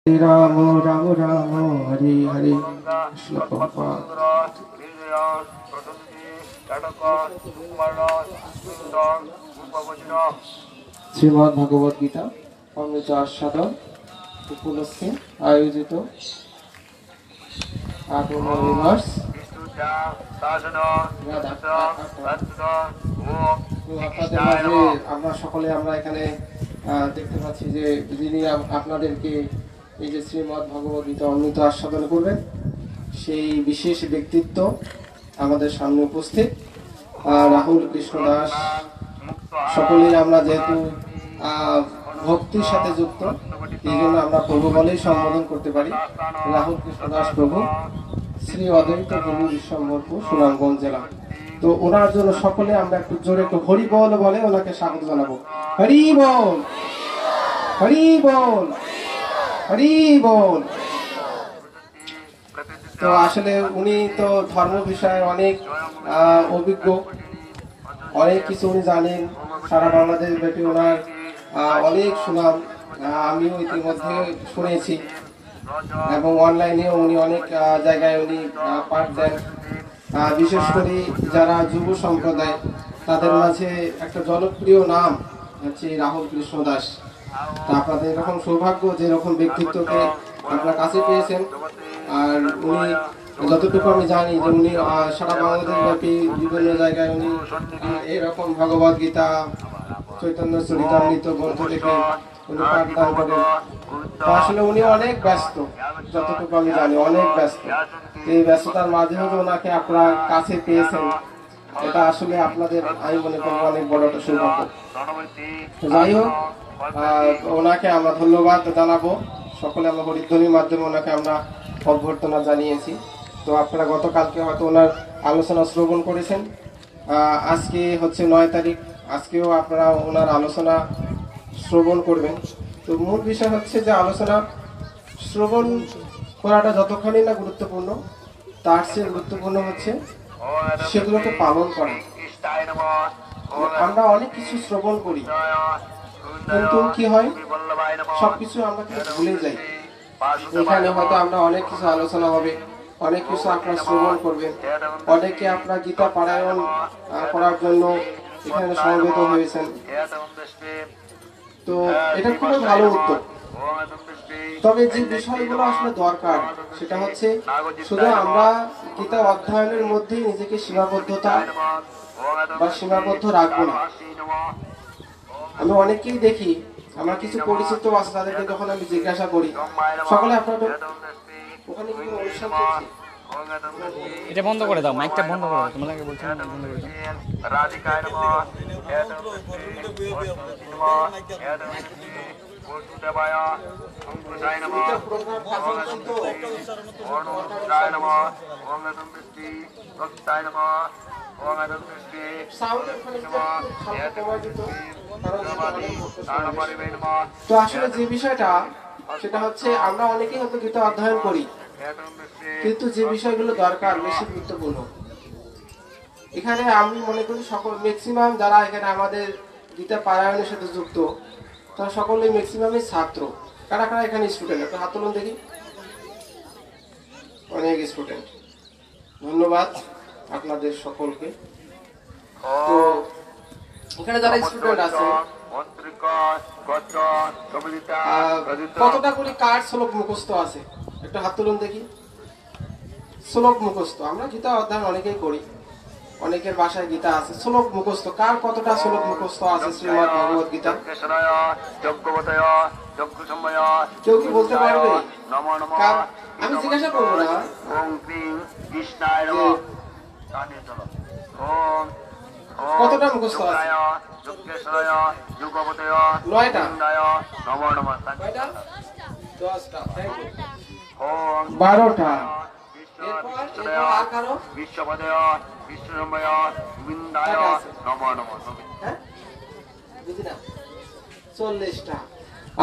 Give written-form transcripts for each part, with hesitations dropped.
রাম রাম রাম হরে হরে। শ্লোক পাঠ। শ্রীমদ্ ভগবদ গীতা অমৃত আস্বাদন উপলক্ষে আয়োজিত 8 মার্চ আমরা সকলে এখানে দেখতে পাচ্ছি যে যিনি আপনাদেরকে এই যে শ্রীমদ্ ভগবদ গীতা অমৃত আস্বাদন করবেন সেই বিশেষ ব্যক্তিত্ব আমাদের সামনে উপস্থিত রাহুল কৃষ্ণ দাস। সকলেই আমরা যেহেতু ভক্তির সাথে যুক্ত এই জন্য আমরা প্রভু বলেই সম্বোধন করতে পারি। রাহুল কৃষ্ণ দাস প্রভু, শ্রী অদ্বৈত প্রভু বিশ্বম্ভরপুর, সুনামগঞ্জ জেলা। তো ওনার জন্য সকলে আমরা একটু জোরে একটু হরি বল বলে ওনাকে স্বাগত জানাবো। হরি বল, হরি বল, হরি বল। তো আসলে উনি তো ধর্ম বিষয়ে অনেক অভিজ্ঞ, অনেক কিছু উনি জানেন। সারা বাংলাদেশ ব্যাপী ওনার অনেক সুনাম আমিও ইতিমধ্যে শুনেছি এবং অনলাইনেও উনি অনেক জায়গায় উনি পাঠ দেন। বিশেষ করে যারা যুব সম্প্রদায় তাদের মাঝে একটা জনপ্রিয় নাম হচ্ছে রাহুল কৃষ্ণ দাস। তা আপনাদের এরকম সৌভাগ্য যে এরকম ব্যক্তিত্বকে আপনার কাছে পেয়েছেন। আর উনি যতটুকু আমি জানি যে উনি সারা বাংলাদেশ ব্যাপী বিভিন্ন জায়গায় উনি এরকম ভগবদ গীতা, চৈতন্য চরিতামৃত গ্রন্থ থেকে উনি পাঠদান করেন। আসলে উনি অনেক ব্যস্ত, যতটুকু আমি জানি অনেক ব্যস্ত। এই ব্যস্ততার মাঝেও যে ওনাকে আপনারা কাছে পেয়েছেন এটা আসলে আপনাদের আমি মনে করি অনেক বড় একটা সৌভাগ্য। যাই হোক, ওনাকে আমরা ধন্যবাদ জানাবো। সকলে আমরা হরিধ্বনির মাধ্যমে ওনাকে আমরা অভ্যর্থনা জানিয়েছি। তো আপনারা গতকালকে হয়তো ওনার আলোচনা শ্রবণ করেছেন। আজকে হচ্ছে 9 তারিখ, আজকেও আপনারা ওনার আলোচনা শ্রবণ করবেন। তো মূল বিষয় হচ্ছে যে আলোচনা শ্রবণ করাটা যতখানি না গুরুত্বপূর্ণ, তার চেয়ে গুরুত্বপূর্ণ হচ্ছে সেগুলোকে পালন করা। আমরা অনেক কিছু শ্রবণ করি কিন্তু কি হয়, সবকিছু আমরা কিন্তু ভুলে যাই। এখানে হয়তো আমরা অনেক কিছু আলোচনা হবে, অনেক কিছু আপনারা শ্রবণ করবেন, অনেকে আপনারা গীতা পারায়ণ করার জন্য এখানে সমবেত হয়েছেন। তো এটা খুবই ভালো উদ্যোগ। তবে যে বিষয়গুলো আসলে দরকার সেটা হচ্ছে শুধু আমরা গীতা অধ্যয়নের মধ্যেই নিজেকে সীমাবদ্ধতা বা সীমাবদ্ধ রাখবো না। আমি অনেককেই দেখি, আমার কিছু পরিচিত আছে তাদেরকে যখন আমি জিজ্ঞাসা করি, সকলে আপনাদের ওখানে কি অনুষ্ঠান চলছে? এটা বন্ধ করে দাও, মাইকটা বন্ধ করে দাও, তোমাকে বলছি বন্ধ করে দাও। রাধিকায় নমঃ, বসুদেবায় অঙ্কুশায় নমঃ, অর্ণুশায় নমঃ, ওম নমঃ বৃষ্টি ভক্তায় নমঃ, ওম নমঃ বৃষ্টি তো আসলে যে বিষয়টা সেটা হচ্ছে আমরা অনেকেই হয়তো গীতা অধ্যয়ন করি কিন্তু যে বিষয়গুলো দরকার বেশি গুরুত্বপূর্ণ, এখানে আমি মনে করি সকল ম্যাক্সিমাম যারা এখানে আমাদের গীতা পারায়ণের সাথে যুক্ত তারা সকলেই ম্যাক্সিমামই ছাত্র। কারা কারা এখানে স্টুডেন্ট? একটা হাত তুলুন দেখি। অনেক স্টুডেন্ট, ধন্যবাদ আপনাদের সকলকে। তো এখানে যারা স্টুডেন্ট আছে কতটা করে কার শ্লোক মুখস্থ আছে? একটা হাত তুলুন দেখি। শ্লোক মুখস্থ আমরা গীতা অধ্যয়ন অনেকেই করি, অনেকের বাসায় গীতা আছে। শ্লোক মুখস্থ কার কতটা শ্লোক মুখস্থ আছে শ্রীমদ্ ভগবদ গীতা? কেউ কি বলতে পারবে? আমি জিজ্ঞাসা করবো না কতটা মুখস্থ আছে। 9টা, 10টা, 12টা।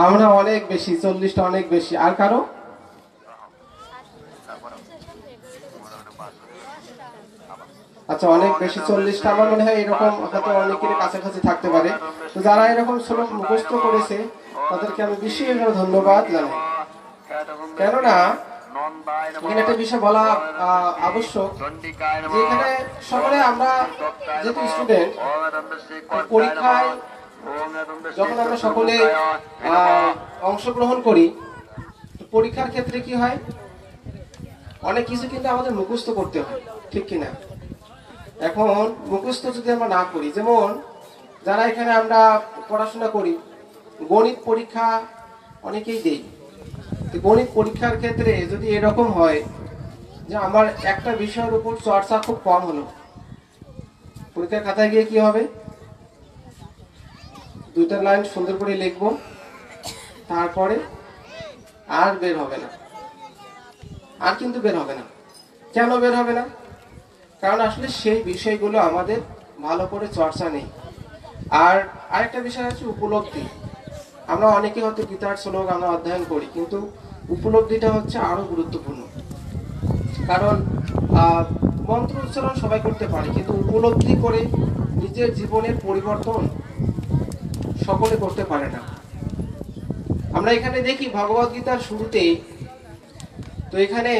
আমরা অনেক বেশি, 40টা অনেক বেশি। আর কারো? আচ্ছা, অনেক বেশি 40টা। আমার মনে হয় এরকম হয়তো অনেকের কাছাকাছি থাকতে পারে। তো যারা এরকম শ্লোক মুখস্থ করেছে তাদেরকে আমি বিশেষভাবে ধন্যবাদ জানাই। কেননা এখানে একটা বিষয় বলা আবশ্যক যে এখানে সকলে আমরা যেহেতু স্টুডেন্ট, পরীক্ষায় যখন আমরা সকলে অংশগ্রহণ করি, পরীক্ষার ক্ষেত্রে কি হয়, অনেক কিছু কিন্তু আমাদের মুখস্থ করতে হয়, ঠিক কিনা? এখন মুখস্থ যদি আমরা না করি, যেমন যারা এখানে আমরা পড়াশোনা করি, গণিত পরীক্ষা অনেকেই দেই। গণিত পরীক্ষার ক্ষেত্রে যদি এরকম হয় যে আমার একটা বিষয়ের উপর চর্চা খুব কম হলো, পরীক্ষার খাতায় গিয়ে কি হবে, দুইটা লাইন সুন্দর করে লিখবো, তারপরে আর বের হবে না, আর কিন্তু বের হবে না। কেন বের হবে না? কারণ আসলে সেই বিষয়গুলো আমাদের ভালো করে চর্চা নেই। আর আরেকটা বিষয় হচ্ছে উপলব্ধি। আমরা অনেকে হয়তো গীতার শ্লোক আমরা অধ্যয়ন করি, কিন্তু উপলব্ধিটা হচ্ছে আরো গুরুত্বপূর্ণ। কারণ মন্ত্র উচ্চারণ সবাই করতে পারে, কিন্তু উপলব্ধি করে নিজের জীবনের পরিবর্তন সকলে করতে পারে না। আমরা এখানে দেখি ভগবদ গীতার শুরুতে, তো এখানে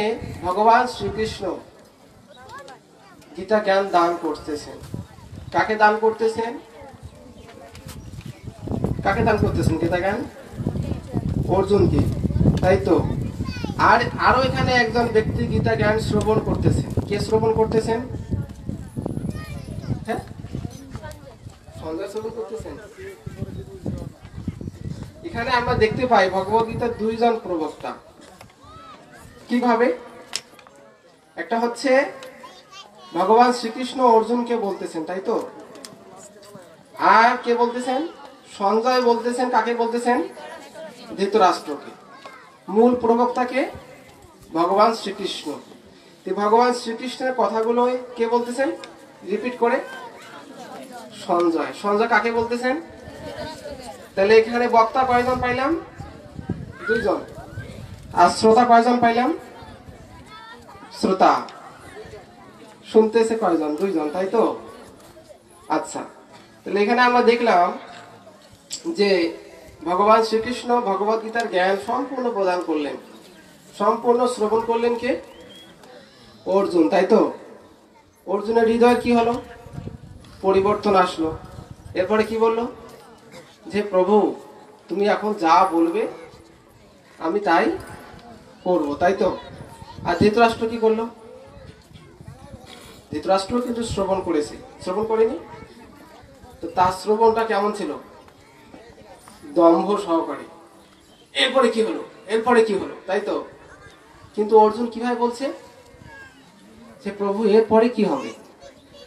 ভগবান শ্রীকৃষ্ণ গীতা জ্ঞান দান করতেছেন। কাকে দান করতেছেন? কাকে দান করতেছেন গীতা জ্ঞান? অর্জুনকে, তাই তো। আর আরো এখানে একজন ব্যক্তি গীতা জ্ঞান শ্রবণ করতেছেন। কে শ্রবণ করতেছেন? হ্যাঁ, সঞ্জয় শ্রবণ করতেছেন। এখানে আমরা দেখতে পাই ভগবদ গীতার দুইজন প্রবক্তা। কিভাবে? একটা হচ্ছে ভগবান শ্রীকৃষ্ণ অর্জুনকে বলতেছেন, তাই তো। আর কে বলতেছেন? সঞ্জয় বলতেছেন। কাকে বলতেছেন? ধৃতরাষ্ট্রকে। মূল প্রবক্তাকে ভগবান শ্রীকৃষ্ণ। ভগবান শ্রীকৃষ্ণের কথাগুলো কে বলতেছেন রিপিট করে? সঞ্জয়। সঞ্জয় কাকে বলতেছেন? তাহলে এখানে বক্তা কয়জন পাইলাম? দুইজন। আর শ্রোতা কয়জন পাইলাম? শ্রোতা শুনতেছে কয়জন? দুইজন, তাই তো। আচ্ছা, তাহলে এখানে আমরা দেখলাম যে ভগবান শ্রীকৃষ্ণ ভগবদ গীতার জ্ঞান সম্পূর্ণ প্রদান করলেন, সম্পূর্ণ শ্রবণ করলেন কে? অর্জুন, তাই তো। অর্জুনের হৃদয়ের কি হলো? পরিবর্তন আসলো। এরপরে কি বললো? যে প্রভু তুমি এখন যা বলবে আমি তাই করবো, তাই তো। আর ধৃতরাষ্ট্র কি করলো? ধৃতরাষ্ট্র কিন্তু শ্রবণ করেছে, শ্রবণ করেনি? তো তার শ্রবণটা কেমন ছিল? দম্ভ সহকারে। এরপরে কি হলো? এরপরে কি হলো, তাই তো। কিন্তু অর্জুন কিভাবে বলছে যে প্রভু এরপরে কি হবে?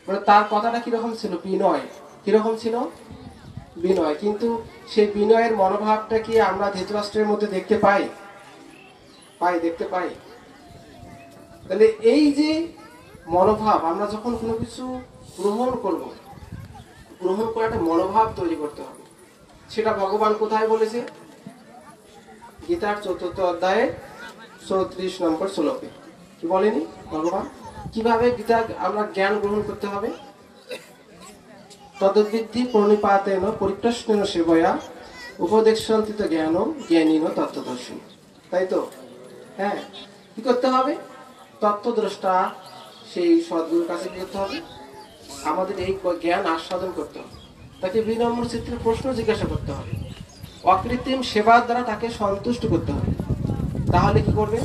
মানে তার কথাটা কিরকম ছিল? বিনয়। কিরকম ছিল? বিনয়। কিন্তু সেই বিনয়ের মনোভাবটা কি আমরা ধৃতরাষ্ট্রের মধ্যে দেখতে পাই? দেখতে পাই। তাহলে এই যে মনোভাব, আমরা যখন কোনো কিছু গ্রহণ করব, গ্রহণ করে একটা মনোভাব তৈরি করতে হবে। সেটা ভগবান কোথায় বলেছে? গীতার 4th অধ্যায়ে 34 নম্বর শ্লোকে। কি বলেনি ভগবান? কিভাবে গীতা আমরা জ্ঞান গ্রহণ করতে হবে? তদ্বিদ্ধি প্রণিপাতেন পরিপ্রশ্নেন সেবয়া উপদেশন্তি জ্ঞান জ্ঞানীন তত্ত্বদর্শী, তাই তো। হ্যাঁ, কি করতে হবে? তত্ত্বদ্রষ্টা সেই সদ্গুরুর কাছে যেতে হবে, আমাদের এই জ্ঞান আস্বাদন করতে হবে, তাকে বিনম্র চিত্রে প্রশ্ন জিজ্ঞাসা করতে হবে, অকৃত্রিম সেবার দ্বারা তাকে সন্তুষ্ট করতে হবে। তাহলে কি করবে?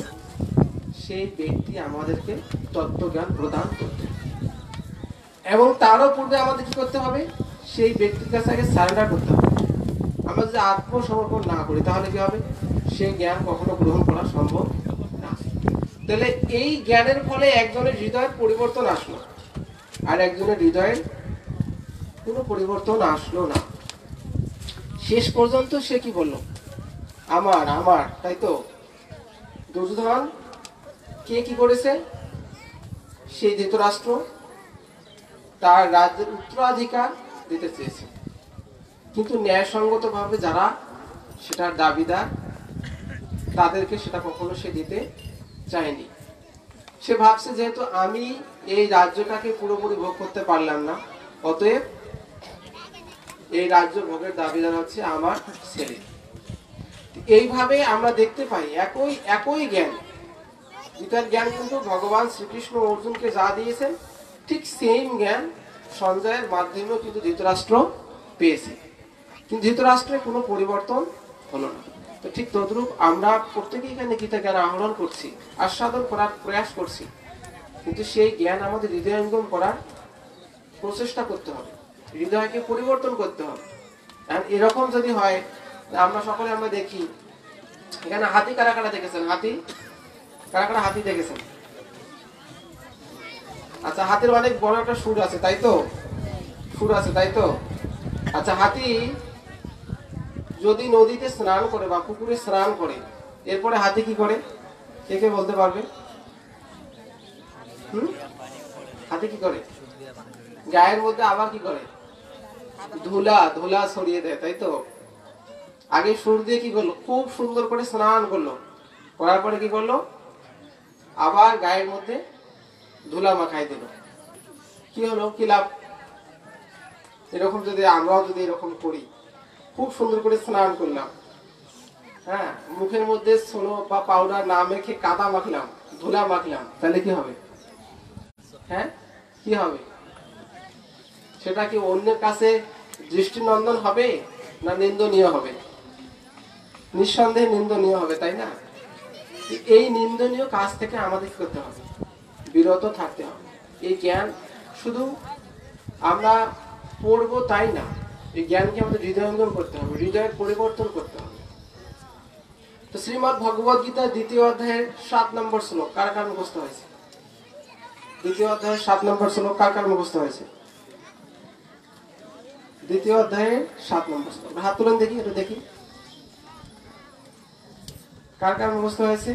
সেই ব্যক্তি আমাদেরকে তত্ত্বজ্ঞান প্রদান করতে হবে। এবং তারও পূর্বে আমাদের কি করতে হবে? সেই ব্যক্তির কাছে আগে সারেন্ডার করতে হবে। আমরা যদি আত্মসমর্পণ না করি তাহলে কি হবে? সেই জ্ঞান কখনো গ্রহণ করা সম্ভব না। তাহলে এই জ্ঞানের ফলে একজনের হৃদয়ের পরিবর্তন আসলো, আর একজনের হৃদয়ের কোনো পরিবর্তন আসলো না। শেষ পর্যন্ত সে কি বলল? আমার আমার, তাই তো। দুর্যোধন কে কি করেছে? সেই ধৃতরাষ্ট্র তার রাজ্যের উত্তরাধিকার দিতে চেয়েছে, কিন্তু ন্যায়সঙ্গত ভাবে যারা সেটার দাবিদার তাদেরকে সেটা কখনো সে দিতে চায়নি। সে ভাবছে যেহেতু আমি এই রাজ্যটাকে পুরোপুরি ভোগ করতে পারলাম না, অতএব এই রাজ্য ভোগের দাবিদার হচ্ছে আমার ছেলে। এইভাবে আমরা দেখতে পাই একই একই জ্ঞান, গীতার জ্ঞান কিন্তু ভগবান শ্রীকৃষ্ণ অর্জুনকে যা দিয়েছেন ঠিক সেম জ্ঞান সঞ্জয়ের মাধ্যমেও কিন্তু ধৃতরাষ্ট্র পেয়েছে, কিন্তু ধৃতরাষ্ট্রের কোনো পরিবর্তন হলো না। তো ঠিক তদ্রূপ আমরা প্রত্যেকেই এখানে গীতা জ্ঞান আহরণ করছি, আস্বাদন করার প্রয়াস করছি, কিন্তু সেই জ্ঞান আমাদের হৃদয়ঙ্গম করার প্রচেষ্টা করতে হবে, হৃদয়কে পরিবর্তন করতে হবে। এরকম যদি হয়, আমরা সকলে আমরা দেখি এখানে হাতি কারা কারা দেখেছেন? হাতি কারা কারা হাতি দেখেছেন? আচ্ছা, হাতির অনেক বড় একটা সুর আছে তাই তো? সুর আছে তাই তো? আচ্ছা, হাতি যদি নদীতে স্নান করে বা পুকুরে স্নান করে, এরপরে হাতি কি করে? কে কে বলতে পারবে? হাতি কি করে? গায়ের মধ্যে আবার কি করে? ধুলা ধুলা ছড়িয়ে দেয় তাই তো? আগে সুর দিয়ে কি করলো? খুব সুন্দর করে স্নান করলো, করার পরে কি করলো? আবার গায়ের মধ্যে ধুলা মাখাই দিল। কি হলো? কি লাভ? এরকম যদি আমরাও যদি এরকম করি, খুব সুন্দর করে স্নান করলাম, হ্যাঁ, মুখের মধ্যে সোলো বা পাউডার না মেখে কাদা মাখলাম, ধুলা মাখলাম, তাহলে কি হবে? হ্যাঁ, কি হবে? সেটা কি অন্যের কাছে দৃষ্টিনন্দন হবে না নিন্দনীয় হবে? নিঃসন্দেহে নিন্দনীয় হবে, তাই না? এই নিন্দনীয় কাজ থেকে আমাদের কি করতে হবে? বিরত থাকতে হবে। এই জ্ঞান শুধু আমরা পড়বো তাই না, এই জ্ঞানকে আমাদের হৃদয়ঙ্গম করতে হবে, হৃদয়ের পরিবর্তন করতে হবে। তো শ্রীমদ্ ভগবদ গীতার 2য় অধ্যায়ের 7 নম্বর শ্লোক কার কার মুখস্থ হয়েছে? 2য় অধ্যায়ের 7 নম্বর শ্লোক কার কার মুখস্থ হয়েছে? 2য় অধ্যায়ের 7 নম্বর শ্লোক হাত তুলেন দেখি, একটু দেখি কার কার মুখস্থ হয়েছে।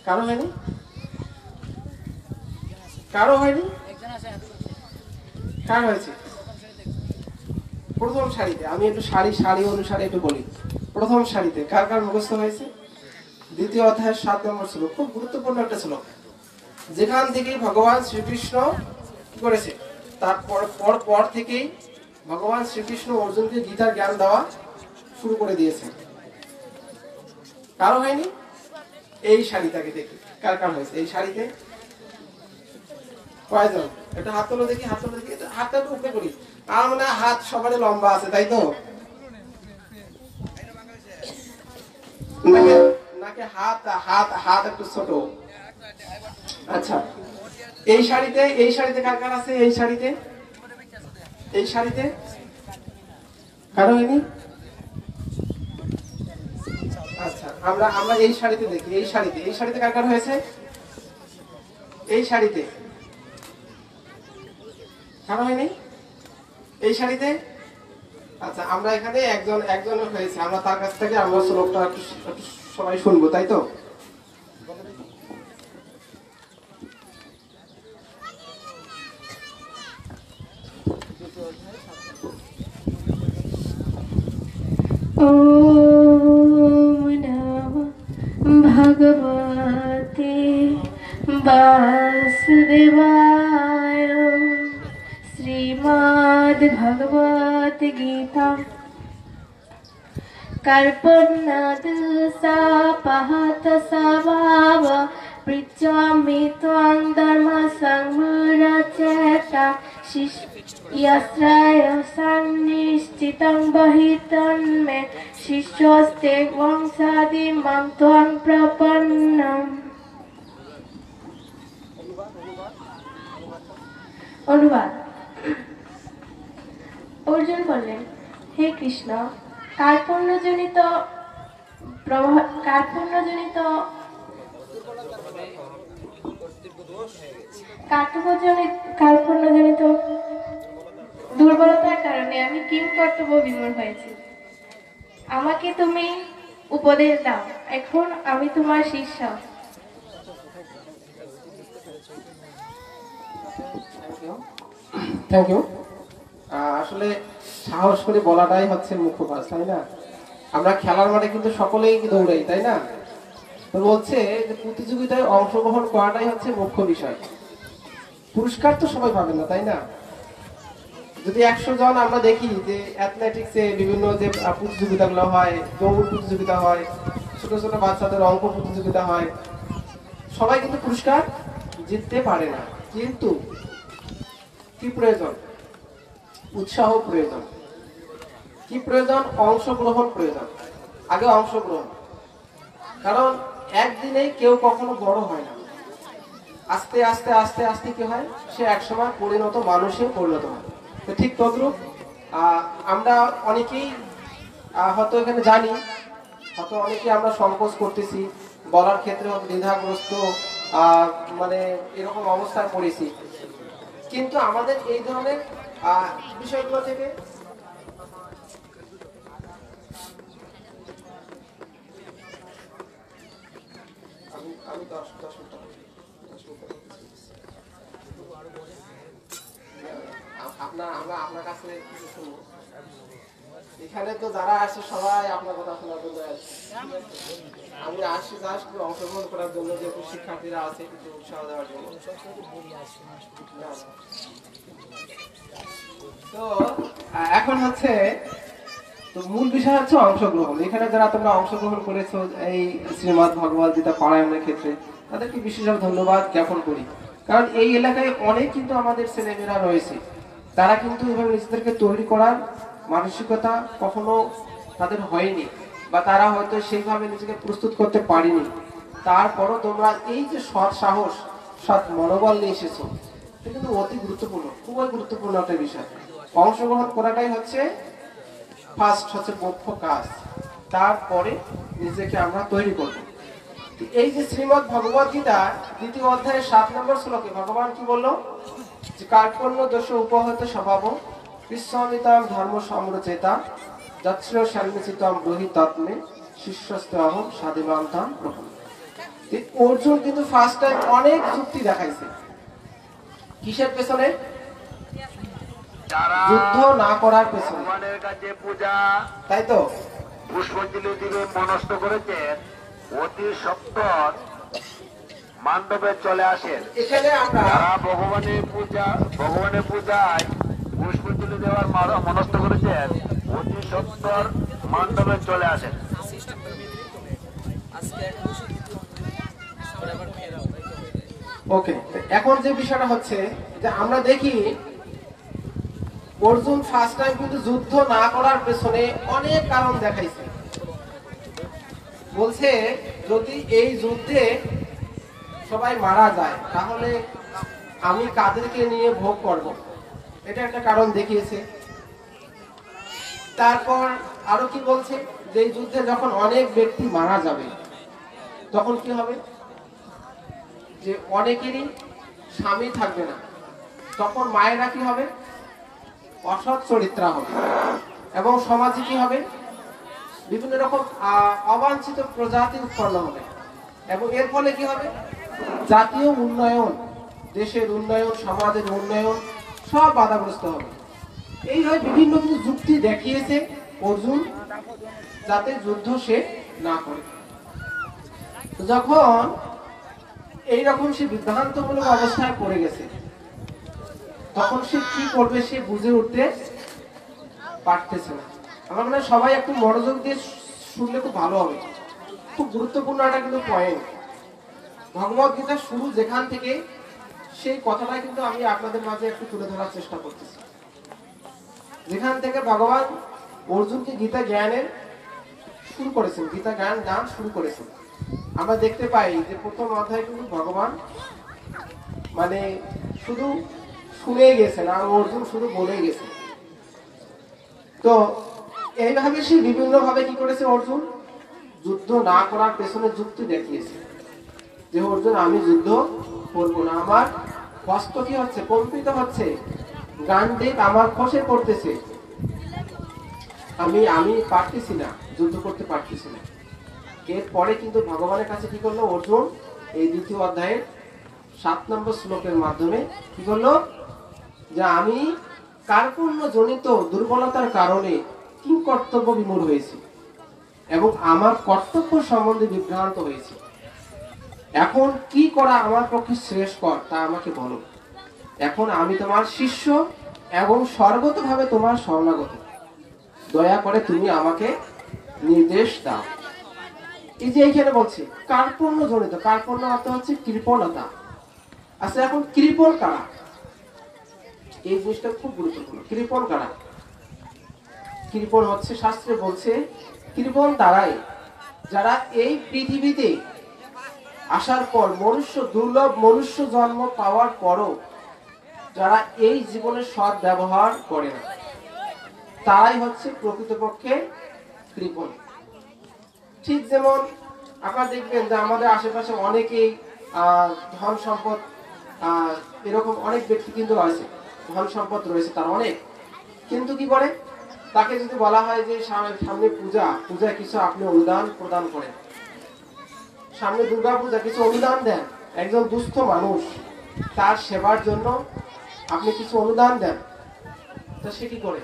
কারো হয়নি? কারো হয়নি? কার হয়েছে? প্রথম সারিতে। আমি একটু সারি অনুসারে একটু বলি। প্রথম সারিতে কার কার মুখস্থ হয়েছে? 2য় অধ্যায়ের 7 নম্বর শ্লোক, খুব গুরুত্বপূর্ণ একটা শ্লোক, যেখান থেকে ভগবান শ্রীকৃষ্ণ কি করেছে, তারপর পর থেকেই ভগবান শ্রীকৃষ্ণ অর্জুনকে গীতার জ্ঞান দেওয়া শুরু করে দিয়েছে। কারো হয়নি? এই শাড়িটাকে দেখি কার কার হয়েছে। এই শাড়িতে কয়জন? একটা হাত তোলো দেখি, হাত তোলো দেখি, হাতটা একটু উপরে করি। আর মনে হয় হাত সবারই লম্বা আছে তাই তো? নাকি হাত হাত হাত একটু ছোট? আচ্ছা, এই শাড়িতে কার কার আছে? এই শাড়িতে কারো হয়নি? আচ্ছা, আমরা এই শাড়িতে দেখি। এই শাড়িতে কার কার হয়েছে? এই শাড়িতে কারো হয়নি? এই শাড়িতে? আচ্ছা, আমরা এখানে একজনের হয়েছে, আমরা তার কাছ থেকে আমরা শ্লোকটা একটু সবাই শুনবো তাই তো? ओम नमः भगवते वासुदेवाय। श्रीमद् भगवत गीता कर्पण्यदुःसापहत स्वभाव पृच्छामि त्वां धर्म संमुरचेता यस्राय सन्निश्चितं बहितन्मे शिष्योस्ते वंशादि मां त्वां प्रपन्नम्। অনুবাদ। অর্জুন বললেন, হে কৃষ্ণ, কার্পণ্যজনিত দুর্বলতার কারণে আমি কিম কর্তব্য বিমূঢ় হয়েছি। আমাকে তুমি উপদেশ দাও, এখন আমি তোমার শিষ্য। Thank you. আসলে সাহস করে বলাটাই হচ্ছে মুখ্য কাজ, তাই না? আমরা খেলার মাঠে কিন্তু সকলেই দৌড়াই, তাই না? তো বলছে যে প্রতিযোগিতায় অংশগ্রহণ করাটাই হচ্ছে মুখ্য বিষয়। পুরস্কার তো সবাই পাবেন না, তাই না? যদি 100 জন আমরা দেখি যে অ্যাথলেটিক্সে বিভিন্ন যে প্রতিযোগিতাগুলো হয়, দৌড় প্রতিযোগিতা হয়, ছোট ছোট বাচ্চাদের অঙ্ক প্রতিযোগিতা হয়, সবাই কিন্তু পুরস্কার জিততে পারে না। কিন্তু কি প্রয়োজন? উৎসাহ প্রয়োজন। কি প্রয়োজন? অংশগ্রহণ প্রয়োজন। আগে অংশগ্রহণ, কারণ একদিনেই কেউ কখনো বড় হয় না। আস্তে আস্তে আস্তে আস্তে কি হয়, সে একসময় পরিণত মানুষে পরিণত হয়। তো ঠিক তদ্রুপ আমরা অনেকেই হয়তো এখানে জানি, হয়তো অনেকেই আমরা সংকোচ করতেছি, বলার ক্ষেত্রে হয়তো দ্বিধাগ্রস্ত, মানে এরকম অবস্থায় পড়েছি। কিন্তু আমাদের এই ধরনের বিষয়গুলো থেকে আমি 10 মিনিট আপনার কাছে কিছু শুনবো। এখানে তো যারা আসে সবাই আপনার কথা শোনার জন্য আসে। আমি আসছি জাস্ট অংশগ্রহণ করার জন্য, যেহেতু শিক্ষার্থীরা আছে কিছু উৎসাহ দেওয়ার জন্য। তো এখন হচ্ছে, তো মূল বিষয় হচ্ছে অংশগ্রহণ। এখানে যারা তোমরা অংশগ্রহণ করেছো এই শ্রীমদ্ ভগবদ গীতা পারায়ণের ক্ষেত্রে, তাদেরকে বিশেষভাবে ধন্যবাদ জ্ঞাপন করি। কারণ এই এলাকায় অনেক কিন্তু আমাদের ছেলেমেয়েরা রয়েছে, তারা কিন্তু এভাবে নিজেদেরকে তৈরি করার মানসিকতা কখনো তাদের হয়নি, বা তারা হয়তো সেইভাবে নিজেকে প্রস্তুত করতে পারেনি। তারপরও তোমরা এই যে সৎ সাহস, সৎ মনোবল নিয়ে এসেছো, এটা কিন্তু অতি গুরুত্বপূর্ণ, খুবই গুরুত্বপূর্ণ একটা বিষয়। অংশগ্রহণ করাটাই হচ্ছে ফার্স্ট, হচ্ছে মুখ্য কাজ। তারপরে নিজেকে আমরা তৈরি করব। এই যে শ্রীমদ্ ভগবদ গীতা 2য় অধ্যায়ের 7 নম্বর শ্লোকে ভগবান কি বললো, যে কার্পণ্য দোষ উপহত স্বভাব বিশ্বমিতাম ধর্ম সমরচেতা যৎস্র সন্নিচিতম ব্রহি তত্মে শিষ্যস্তহম সাধিবান্তাম গ্রহণ। অর্জুন কিন্তু ফার্স্ট টাইম অনেক যুক্তি দেখাইছে। কিসের পেছনে? যুদ্ধ না করার পেছনে। ভগবানের কাছে পূজা, তাই তো, পুষ্পাঞ্জলি দিবে মনস্থ করেছেন, অতি সত্তর মান্ডবে চলে আসেন। এখানে আমরা যারা ভগবানের পূজায় পুষ্পাঞ্জলি দেওয়ার মনস্থ করেছেন, অতি সত্তর মান্ডবে চলে আসেন। ওকে, এখন যে বিষয়টা হচ্ছে যে আমরা দেখি অর্জুন ফার্স্ট টাইম কিন্তু যুদ্ধ না করার পেছনে অনেক কারণ দেখাইছে। বলছে যদি এই যুদ্ধে সবাই মারা যায় তাহলে আমি কাদেরকে নিয়ে ভোগ করব, এটা একটা কারণ দেখিয়েছে। তারপর আরো কি বলছে, যে এই যুদ্ধে যখন অনেক ব্যক্তি মারা যাবে তখন কি হবে, যে অনেকেরই স্বামী থাকবে না, তখন মায়েরা কি হবে, অসৎ চরিত্রা হবে, এবং সমাজে কি হবে, বিভিন্ন রকম অবাঞ্ছিত প্রজাতি উৎপন্ন হবে, এবং এর ফলে কি হবে, জাতীয় উন্নয়ন, দেশের উন্নয়ন, সমাজের উন্নয়ন সব বাধাগ্রস্ত হবে। এইভাবে বিভিন্ন কিছু যুক্তি দেখিয়েছে অর্জুন, যাতে যুদ্ধ সে না করে। যখন এইরকম সে বিভ্রান্তমূলক অবস্থায় পড়ে গেছে, তখন সে কি করবে সে বুঝে উঠতে পারতেছে না। আমার মনে হয় সবাই একটু মনোযোগ দিয়ে শুনলে খুব ভালো হবে, খুব গুরুত্বপূর্ণ একটা কিন্তু পয়েন্ট। ভগবদ গীতার শুরু যেখান থেকে, সেই কথাটা কিন্তু আমি আপনাদের মাঝে একটু তুলে ধরার চেষ্টা করতেছি। যেখান থেকে ভগবান অর্জুনকে গীতা জ্ঞানের শুরু করেছেন, গীতা জ্ঞান শুরু করেছেন, আমরা দেখতে পাই যে প্রথম অধ্যায় কিন্তু ভগবান মানে শুধু শুনেই গেছেন, আর অর্জুন শুধু বলেই গেছেন। তো এইভাবে সে বিভিন্ন ভাবে কি করেছে, অর্জুন যুদ্ধ না করার পেছনে যুক্তি দেখিয়েছে, যে অর্জুন আমি যুদ্ধ করবো না, আমার হস্ত কি হচ্ছে, কম্পিত হচ্ছে, গান্ডিব আমার খসে পড়তেছে, আমি পারতেছি না, যুদ্ধ করতে পারতেছি না। এরপরে কিন্তু ভগবানের কাছে কি করলো অর্জুন, এই 2য় অধ্যায়ের 7 নম্বর শ্লোকের মাধ্যমে কি করলো, যে আমি কার্পণ্য জনিত দুর্বলতার কারণে কি কর্তব্য বিমূঢ় হয়েছি এবং আমার কর্তব্য সম্বন্ধে বিভ্রান্ত হয়েছি। এখন কি করা আমার পক্ষে শ্রেয়স্কর তা আমাকে বলো। এখন আমি তোমার শিষ্য, এবং সর্বতভাবে তোমার শরণাগত, দয়া করে তুমি আমাকে নির্দেশ দাও। এই যে এইখানে বলছি কার্পণ্য জনিত, কার্পণ্য অর্থ হচ্ছে কৃপণতা। আচ্ছা, এখন কৃপণ কারা? এই জিনিসটা খুব গুরুত্বপূর্ণ। কৃপণ কারা? কৃপণ হচ্ছে, শাস্ত্রে বলছে কৃপণ তারাই যারা এই পৃথিবীতে আসার পর দুর্লভ মনুষ্য জন্ম পাওয়ার পরও যারা এই জীবনের সৎ ব্যবহার করে না, তারাই হচ্ছে প্রকৃতপক্ষে কৃপণ। ঠিক যেমন আপনারা দেখবেন যে আমাদের আশেপাশে অনেকেই ধন সম্পদ, এরকম অনেক ব্যক্তি কিন্তু আছে, ধন সম্পদ রয়েছে তার অনেক, কিন্তু কি করে, তাকে যদি বলা হয় যে সামনে পূজায় কিছু আপনি অনুদান প্রদান করেন, সামনে দুর্গা পূজা কিছু অনুদান দেন, একজন দুস্থ মানুষ তার সেবার জন্য আপনি কিছু অনুদান দেন, তা সে কি করে?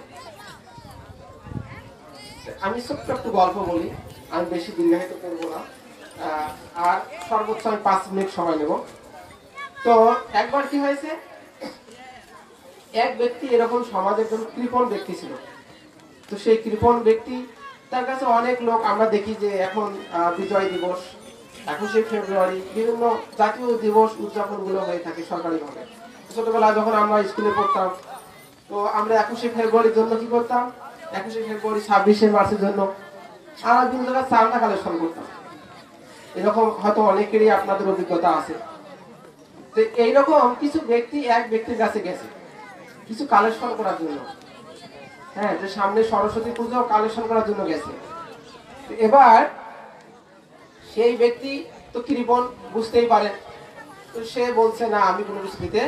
আমি ছোট্ট একটু গল্প বলি, আমি বেশি দীর্ঘায়িত করবো না, আর সর্বোচ্চ আমি 5 মিনিট সময় নেব। তো একবার কি হয়েছে, এক ব্যক্তি এরকম সমাজের একজন কৃপণ ব্যক্তি ছিল। তো সেই কৃপণ ব্যক্তি, তার কাছে অনেক লোক, আমরা দেখি যে এখন বিজয় দিবস, 21শে ফেব্রুয়ারি, বিভিন্ন জাতীয় দিবস উদযাপন গুলো হয়ে থাকে সরকারিভাবে। ছোটবেলায় যখন আমরা স্কুলে পড়তাম, তো আমরা 21শে ফেব্রুয়ারির জন্য কি করতাম, 21শে ফেব্রুয়ারি 26শে মার্চের জন্য আমরা বিভিন্ন জায়গায় চাঁদা কালেকশন করতাম। এরকম হয়তো অনেকেরই আপনাদের অভিজ্ঞতা আছে। তো এইরকম কিছু ব্যক্তি এক ব্যক্তির কাছে গেছে কিছু কালেকশন করার জন্য, হ্যাঁ, যে সামনে সরস্বতী পুজো কালেকশন করার জন্য গেছে। এবার সেই ব্যক্তি তো কৃপণ, বুঝতেই পারেন, তো সে বলছে না আমি কোনো কিছু দিতে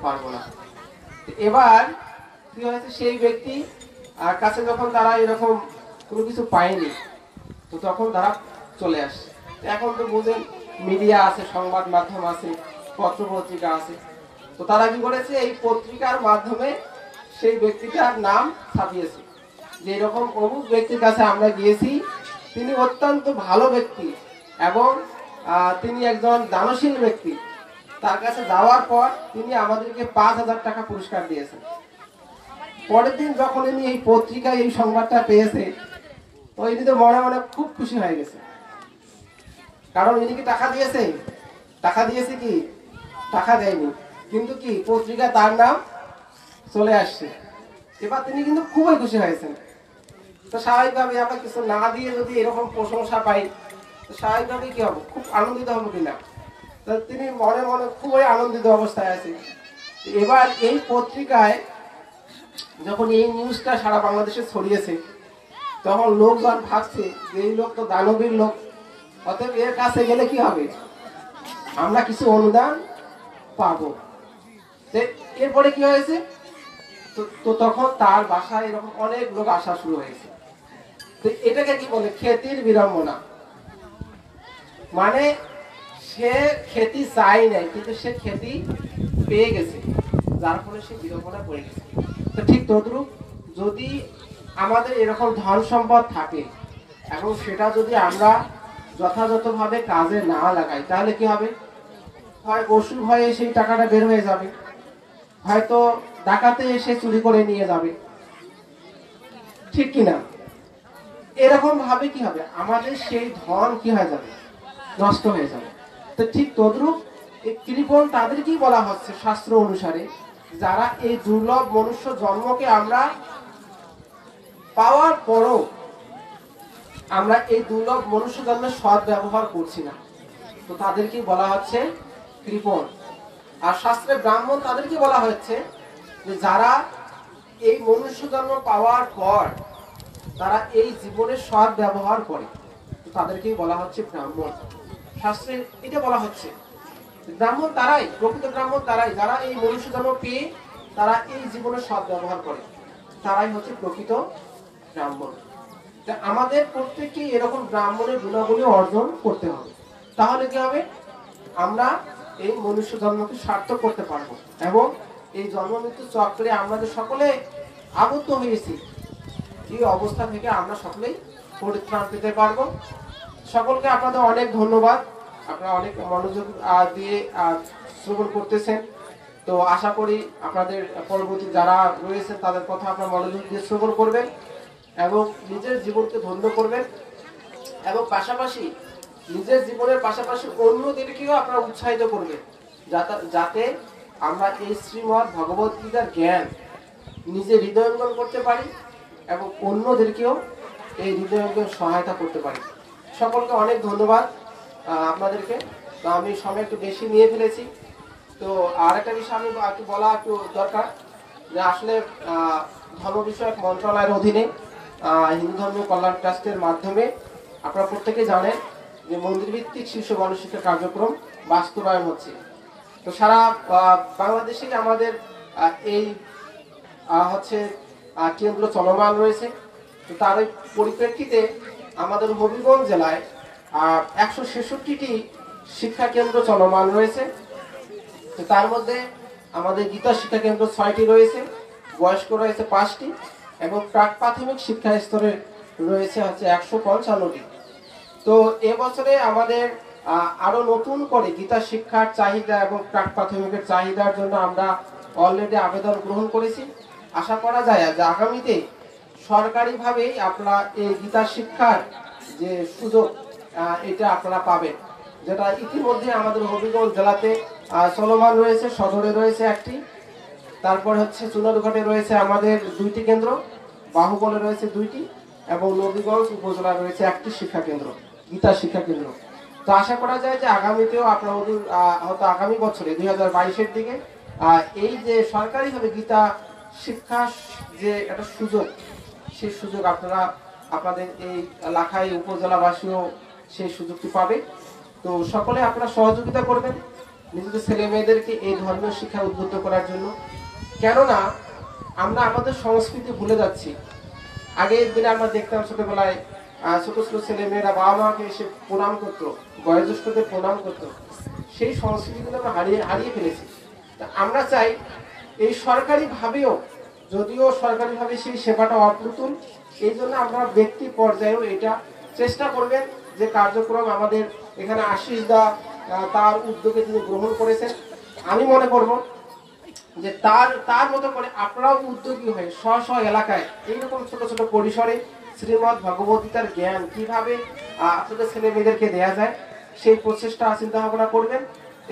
পারবো না। এবার কি হয়েছে, সেই ব্যক্তি কাছে যখন তারা এরকম কোনো কিছু পায়নি, তো তখন তারা চলে আসে। এখন তো বুঝেন মিডিয়া আছে, সংবাদ মাধ্যম আছে, পত্র পত্রিকা আছে, তো তারা কি করেছে, এই পত্রিকার মাধ্যমে সেই ব্যক্তিটার নাম ছাপিয়েছে যে এরকম অমুক ব্যক্তির কাছে আমরা গিয়েছি, তিনি অত্যন্ত ভালো ব্যক্তি এবং তিনি একজন দানশীল ব্যক্তি, তার কাছে যাওয়ার পর তিনি আমাদেরকে 5,000 টাকা পুরস্কার দিয়েছেন। পরের দিন যখন ইনি এই পত্রিকায় এই সংবাদটা পেয়েছে, তো ইনি তো মনে মনে খুব খুশি হয়ে গেছে, কারণ ইনি কি টাকা দিয়েছে? টাকা দিয়েছে কি? টাকা দেয়নি, কিন্তু কি পত্রিকা তার নাম চলে আসছে। এবার তিনি কিন্তু খুবই খুশি হয়েছেন। তো স্বাভাবিকভাবে আমরা কিছু না দিয়ে যদি এরকম প্রশংসা পাই, তো স্বাভাবিকভাবে কি হবে, খুব আনন্দিত হবো কিনা? তো তিনি মনে মনে খুবই আনন্দিত অবস্থায় আছে। এবার এই পত্রিকায় যখন এই নিউজটা সারা বাংলাদেশে ছড়িয়েছে, তখন লোকজন ভাবছে যে এই লোক তো দানবীর লোক, অতএব এর কাছে গেলে কি হবে, আমরা কিছু অনুদান পাবো। এরপরে কি হয়েছে, তো তখন তার বাসায় এরকম অনেক লোক আসা শুরু হয়েছে। তো এটাকে কি বলে, খ্যাতির বিড়ম্বনা। মানে সে খ্যাতি চাই নাই, কিন্তু সে খ্যাতি পেয়ে গেছে, যার ফলে সে বিড়ম্বনা পড়ে গেছে। তো ঠিক তদ্রূপ যদি আমাদের এরকম ধন সম্পদ থাকে এবং সেটা যদি আমরা যথাযথভাবে কাজে না লাগাই, তাহলে কি হবে, হয় অসুখ হয়ে সেই টাকাটা বের হয়ে যাবে, হয়তো ডাকাতে এসে চুরি করে নিয়ে যাবে, ঠিক কিনা? এরকম ভাবে কি হবে, আমাদের সেই ধন কি হয়ে যাবে, নষ্ট হয়ে যাবে। তো ঠিক তদ্রূপ এই কৃপণ তাদেরকেই বলা হচ্ছে শাস্ত্র অনুসারে, যারা এই দুর্লভ মনুষ্য জন্মকে আমরা পাওয়ার পরও আমরা এই দুর্লভ মনুষ্য জন্মের সৎ ব্যবহার করছি না, তো তাদেরকেই বলা হচ্ছে কৃপণ। আর শাস্ত্রে ব্রাহ্মণ তাদেরকে বলা হচ্ছে যে যারা এই মনুষ্য জন্ম পাওয়ার পর তারা এই জীবনের সৎ ব্যবহার করে, তো তাদেরকেই বলা হচ্ছে ব্রাহ্মণ। শাস্ত্রে এটা বলা হচ্ছে ব্রাহ্মণ তারাই, প্রকৃত ব্রাহ্মণ তারাই যারা এই মনুষ্য জন্ম পেয়ে তারা এই জীবনের সৎ ব্যবহার করে, তারাই হচ্ছে প্রকৃত ব্রাহ্মণ। আমাদের প্রত্যেককে এরকম ব্রাহ্মণের গুণাবলী অর্জন করতে হবে, তাহলে কি হবে, আমরা এই মনুষ্য জন্মকে সার্থক করতে পারবো এবং এই জন্ম মৃত্যু চক্রে আমরা যে সকলে আবদ্ধ হয়েছি, এই অবস্থা থেকে আমরা সকলেই পরিত্রাণ পেতে পারবো। সকলকে আপনাদের অনেক ধন্যবাদ, আপনারা অনেক মনোযোগ দিয়ে শ্রবণ করতেছেন। তো আশা করি আপনাদের পরবর্তী যারা রয়েছে তাদের কথা আপনারা মনোযোগ দিয়ে শ্রবণ করবেন এবং নিজের জীবনকে ধন্য করবেন এবং পাশাপাশি নিজের জীবনের পাশাপাশি অন্যদেরকেও আপনারা উৎসাহিত করবেন যাতে আমরা এই শ্রীমদ্ ভগবত গীতার জ্ঞান নিজে হৃদয়ঙ্গম করতে পারি এবং অন্যদেরকেও এই হৃদয়ঙ্গম সহায়তা করতে পারি। সকলকে অনেক ধন্যবাদ আপনাদেরকে। তো আমি সময় একটু বেশি নিয়ে ফেলেছি। তো আর একটা বিষয় আমি একটু বলা একটু দরকার যে আসলে ধর্ম বিষয়ক মন্ত্রণালয়ের অধীনে হিন্দু ধর্মীয় কল্যাণ ট্রাস্টের মাধ্যমে আপনারা প্রত্যেকে জানেন যে মন্দির ভিত্তিক শীর্ষ গণশিক্ষা কার্যক্রম বাস্তবায়ন হচ্ছে। তো সারা বাংলাদেশে আমাদের এই হচ্ছে কেন্দ্র চলমান রয়েছে। তো তার পরিপ্রেক্ষিতে আমাদের হবিগঞ্জ জেলায় 166টি শিক্ষা কেন্দ্র চলমান রয়েছে। তো তার মধ্যে আমাদের গীতা শিক্ষা কেন্দ্র 6টি রয়েছে, বয়স্ক রয়েছে 5টি এবং প্রাক প্রাথমিক শিক্ষা স্তরে রয়েছে হচ্ছে 155টি। তো এবছরে আমাদের আরো নতুন করে গীতা শিক্ষার চাহিদা এবং প্রাক প্রাথমিকের চাহিদার জন্য আমরা অলরেডি আবেদন গ্রহণ করেছি। আশা করা যায় যে আগামীতে সরকারিভাবেই আপনারা এই গীতা শিক্ষার যে সুযোগ এটা আপনারা পাবেন, যেটা ইতিমধ্যে আমাদের হবিগঞ্জ জেলাতে চলমান রয়েছে। সদরে রয়েছে একটি, তারপর হচ্ছে চুনারুঘাটে রয়েছে আমাদের 2টি কেন্দ্র, বাহুবলে রয়েছে 2টি এবং নবীগঞ্জ উপজেলায় রয়েছে 1টি শিক্ষা কেন্দ্র, গীতা শিক্ষা কেন্দ্র। তো আশা করা যায় যে আগামীতেও আপনারা হয়তো আগামী বছরে 2022-এর দিকে এই যে সরকারিভাবে গীতা শিক্ষা যে একটা সুযোগ, সেই সুযোগ আপনারা আপনাদের এই লাখাই উপজেলাবাসীও সেই সুযোগটি পাবে। তো সকলে আপনারা সহযোগিতা করবেন নিজেদের ছেলে মেয়েদেরকে এই ধর্মীয় শিক্ষা উদ্বুদ্ধ করার জন্য। কেননা আমরা আমাদের সংস্কৃতি ভুলে যাচ্ছি। আগের দিনে আমরা দেখতাম ছোটবেলায় ছোট ছোট ছেলে মেয়েরা বাবা মাকে এসে প্রণাম করতো, বয়োজ্যেষ্ঠদের প্রণাম করতো। সেই সংস্কৃতিগুলো আমরা হারিয়ে ফেলেছি। আমরা চাই এই সরকারিভাবেও, যদিও সরকারিভাবে সেই সেবাটা অপ্রতুল, এই জন্য আমরা ব্যক্তি পর্যায়েও এটা চেষ্টা করবেন যে কার্যক্রম আমাদের এখানে আশিস দা তার উদ্যোগে তিনি গ্রহণ করেছেন। আমি মনে করব যে তার মতো করে আপনারাও উদ্যোগী হয়ে স্ব এলাকায় এইরকম ছোট ছোট পরিসরে শ্রীমদ্ ভগবত গীতার জ্ঞান কিভাবে আপনাদের ছেলে মেয়েদেরকে দেওয়া যায় সেই প্রচেষ্টা চিন্তা ভাবনা করবেন।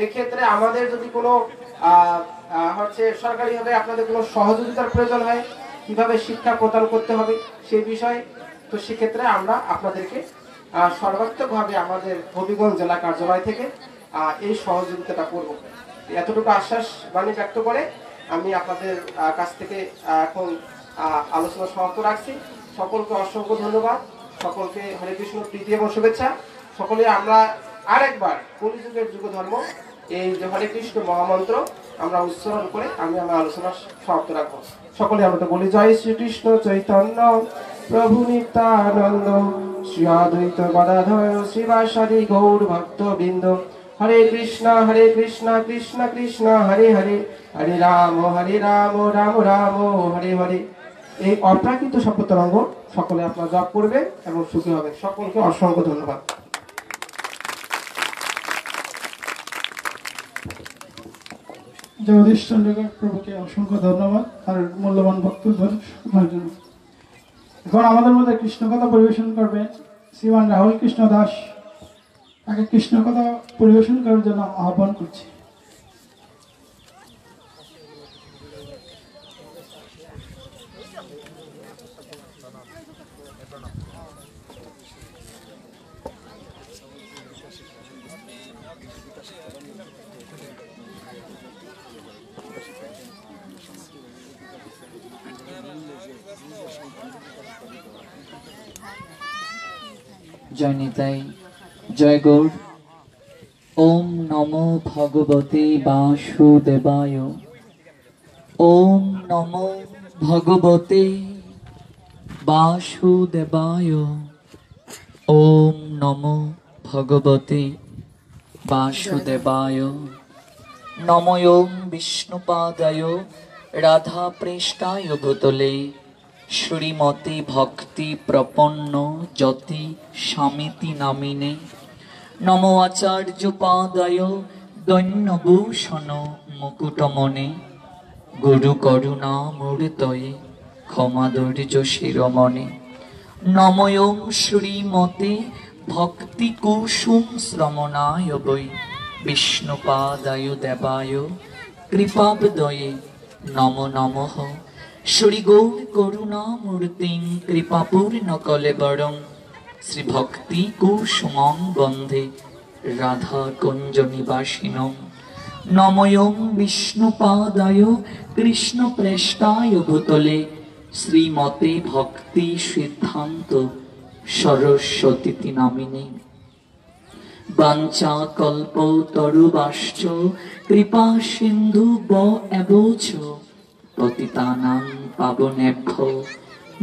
এক্ষেত্রে আমাদের যদি কোনো হচ্ছে সরকারিভাবে আপনাদের কোনো সহযোগিতার প্রয়োজন হয়, কিভাবে শিক্ষা প্রদান করতে হবে সেই বিষয়ে, তো সেক্ষেত্রে আমরা আপনাদেরকে সর্বাত্মকভাবে আমাদের হবিগঞ্জ জেলা কার্যালয় থেকে এই সহযোগিতাটা করব। এতটুকু আশ্বাস বাণী ব্যক্ত করে আমি আপনাদের কাছ থেকে এখন আলোচনা সমাপ্ত রাখছি। সকলকে অসংখ্য ধন্যবাদ, সকলকে হরে কৃষ্ণ প্রীতি এবং শুভেচ্ছা। সকলে আমরা আরেকবার কলিযুগের যুগ ধর্ম এই যে হরে কৃষ্ণ মহামন্ত্র আমরা উচ্চারণ করে আমি আমার আলোচনা সমাপ্ত রাখবো। সকলে আমরা তো বলি জয় শ্রীকৃষ্ণ চৈতন্য প্রভু নিত্যানন্দ শ্রী অদ্বৈত গদাধর শ্রীবাসাদি গৌর ভক্ত বৃন্দ। হরে কৃষ্ণ কৃষ্ণ কৃষ্ণ হরে হরে, হরে রাম রাম রাম হরে হরে। এই অপ্রাকৃত শপথরঙ্গ সকলে আপনারা জপ করবেন এবং সুখী হবেন। সকলকে অসংখ্য ধন্যবাদ। জগদীশ চন্দ্রকর প্রভুকে অসংখ্য ধন্যবাদ তার মূল্যবান বক্তব্য শোনার জন্য। এখন আমাদের মধ্যে কৃষ্ণ কথা পরিবেশন করবেন শ্রীমান রাহুল কৃষ্ণ দাস। তাকে কৃষ্ণ কথা পরিবেশন করার জন্য আহ্বান করছি। জয় নিতাই, জয় গৌর। ওম নমো ভগবতে বাসুদেবায়। ওম নমো ভগবতে বাসুদেবায়। ওম নমো ভগবতে বাসুদেবায়। নমো ওম বিষ্ণুপাদায় রাধা পৃষ্ঠায় ভূতলে শ্রীমতি ভক্তি প্রপন্ন জ্যোতি স্বামিতি নামিনে। নমো আচার্য পাদায় দৈন্যভূষণ মুকুটমণি গুরু করুণা মূর্তয়ে ক্ষমা দৈর্য শিরোমণি নময়ং শ্রীমতে ভক্তি কুসুম শ্রমণায় বৈ বিষ্ণুপাদায় দেবায় কৃপাবদয়ে নম নমঃ শ্রী গৌর করুণা মূর্তিং কৃপাপূর্ণ কলেবরং শ্রী ভক্তি কুসুমং বন্দে রাধা কুঞ্জ নিবাসিনং নময়ং বিষ্ণুপাদায় কৃষ্ণ প্রেষ্টায় ভূতলে শ্রীমতে ভক্তি সিদ্ধান্ত সরস্বতী নামিনী বাঞ্ছা কল্পতরুবাশ্চ কৃপা সিন্ধু এবচ পতিতানাং পাবনেভ্যো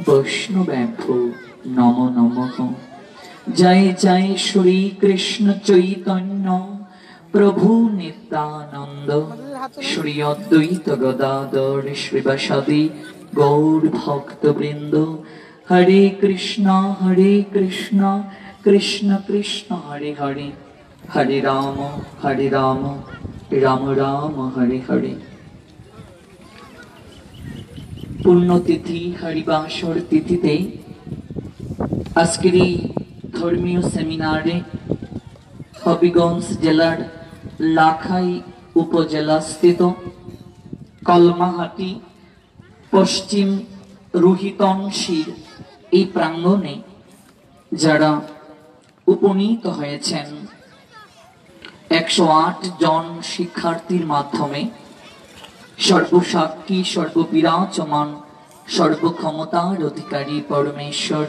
বৈষ্ণবেভ্যো নমো নমঃ জয় জয় শ্রী কৃষ্ণ চৈতন্য প্রভু নিত্যানন্দ শ্রী অদ্বৈত গদাধর শ্রীবাসাদি গৌর ভক্তবৃন্দ হরে কৃষ্ণ কৃষ্ণ কৃষ্ণ হরে হরে হরে রাম রাম রাম হরে হরে। পুণ্যতিথি হরিবাসর তিথিতে আজকের এই ধর্মীয় সেমিনারে হবিগঞ্জ জেলার লাখাই উপজেলা স্থিত কলমাহাটি পশ্চিম রুহিতংশীর এই প্রাঙ্গণে যারা উপনীত হয়েছেন 108 জন শিক্ষার্থীর মাধ্যমে সর্বসাক্ষী সর্ববিরাজমান সর্বক্ষমতার অধিকারী পরমেশ্বর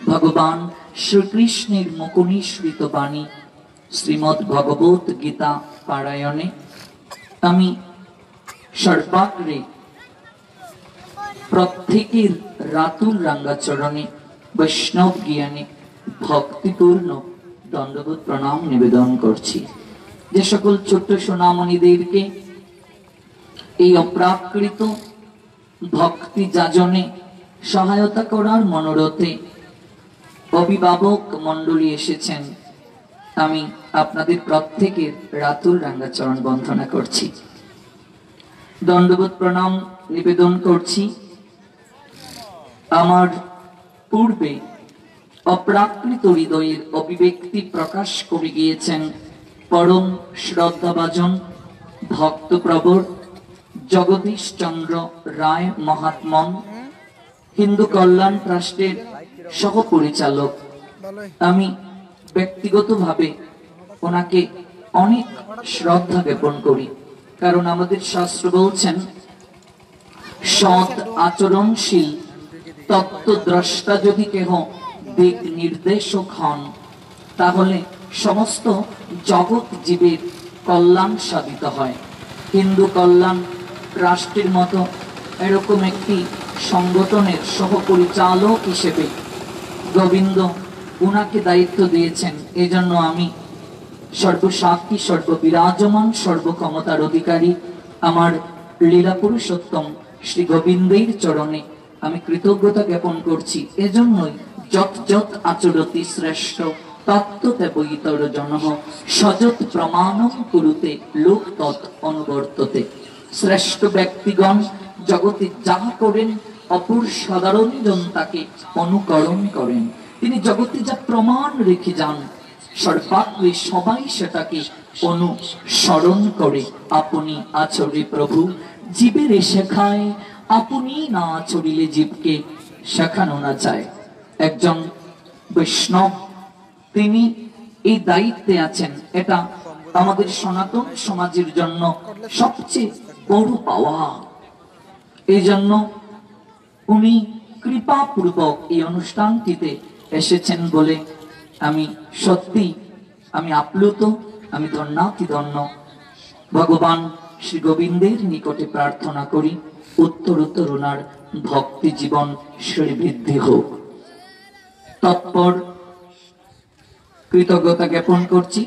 ভগবান শ্রীকৃষ্ণের মুখনিসৃত বাণী শ্রীমদ্ ভগবত গীতা পারায়ণে আমি সর্বাগ্রে প্রত্যেকের রাতুল রাঙ্গাচরণে বৈষ্ণব জ্ঞানে ভক্তিপূর্ণ দণ্ডবোধ প্রণাম নিবেদন করছি। যে সকল ছোট্ট সোনামণিদেরকে এই অপ্রাকৃত ভক্তি যাজনে সহায়তা করার মনোরথে অভিভাবক মণ্ডলী এসেছেন, আমি আপনাদের প্রত্যেকের রাতুল রাঙ্গাচরণ বন্দনা করছি, দণ্ডবোধ প্রণাম নিবেদন করছি। আমার পূর্বে অপ্রাকৃত হৃদয়ের অভিব্যক্তি প্রকাশ করে গিয়েছেন পরম শ্রদ্ধাভাজন ভক্তপ্রবর জগদীশ চন্দ্র রায় মহাত্মন, হিন্দু কল্যাণ ট্রাস্টের সহপরিচালক। আমি ব্যক্তিগতভাবে ওনাকে অনেক শ্রদ্ধা জ্ঞাপন করি, কারণ আমাদের শাস্ত্র বলছেন সৎ আচরণশীল তত্ত্বদ্রষ্টা যদি কেহ দিক নির্দেশক হন, তাহলে সমস্ত জগৎ জীবের কল্যাণ সাধিত হয়। হিন্দু কল্যাণ ট্রাস্টের মতো এরকম একটি সংগঠনের সহপরিচালক হিসেবে গোবিন্দ উনাকে দায়িত্ব দিয়েছেন। এজন্য আমি সর্বসাক্ষী সর্ববিরাজমান সর্বক্ষমতার অধিকারী আমার লীলা পুরুষোত্তম শ্রী গোবিন্দের চরণে আমি কৃতজ্ঞতা জ্ঞাপন করছি। এজন্যই যত যত আচরতি শ্রেষ্ঠ তত্ত্বতেবইতর জনঃ সযৎ প্রমাণং কুরুতে লোক তৎ অনুবর্ততে। শ্রেষ্ঠ ব্যক্তিগণ জগতে যাহা করেন অপর সাধারণ জন তাকে অনুকরণ করেন। তিনি জগতে যা প্রমাণ রেখে যান সর্বাগ্রে সবাই সেটাকে অনুসরণ করে। আপনি আচরে প্রভু জীবের শেখায়, আপনি না আচরিলে জীবকে শেখানো না যায়। একজন বৈষ্ণব তিনি এই দায়িত্বে আছেন, এটা আমাদের সনাতন সমাজের জন্য সবচেয়ে বড় পাওয়া। এই জন্য উনি কৃপাপূর্বক এই অনুষ্ঠানটিতে এসেছেন বলে আমি সত্যি আমি আপ্লুত, আমি ধন্যাতি ধন্য। ভগবান শ্রী গোবিন্দের নিকটে প্রার্থনা করি উত্তরোত্তর ওনার ভক্তি জীবন শ্রীবৃদ্ধি হোক। তৎপর কৃতজ্ঞতা জ্ঞাপন করছি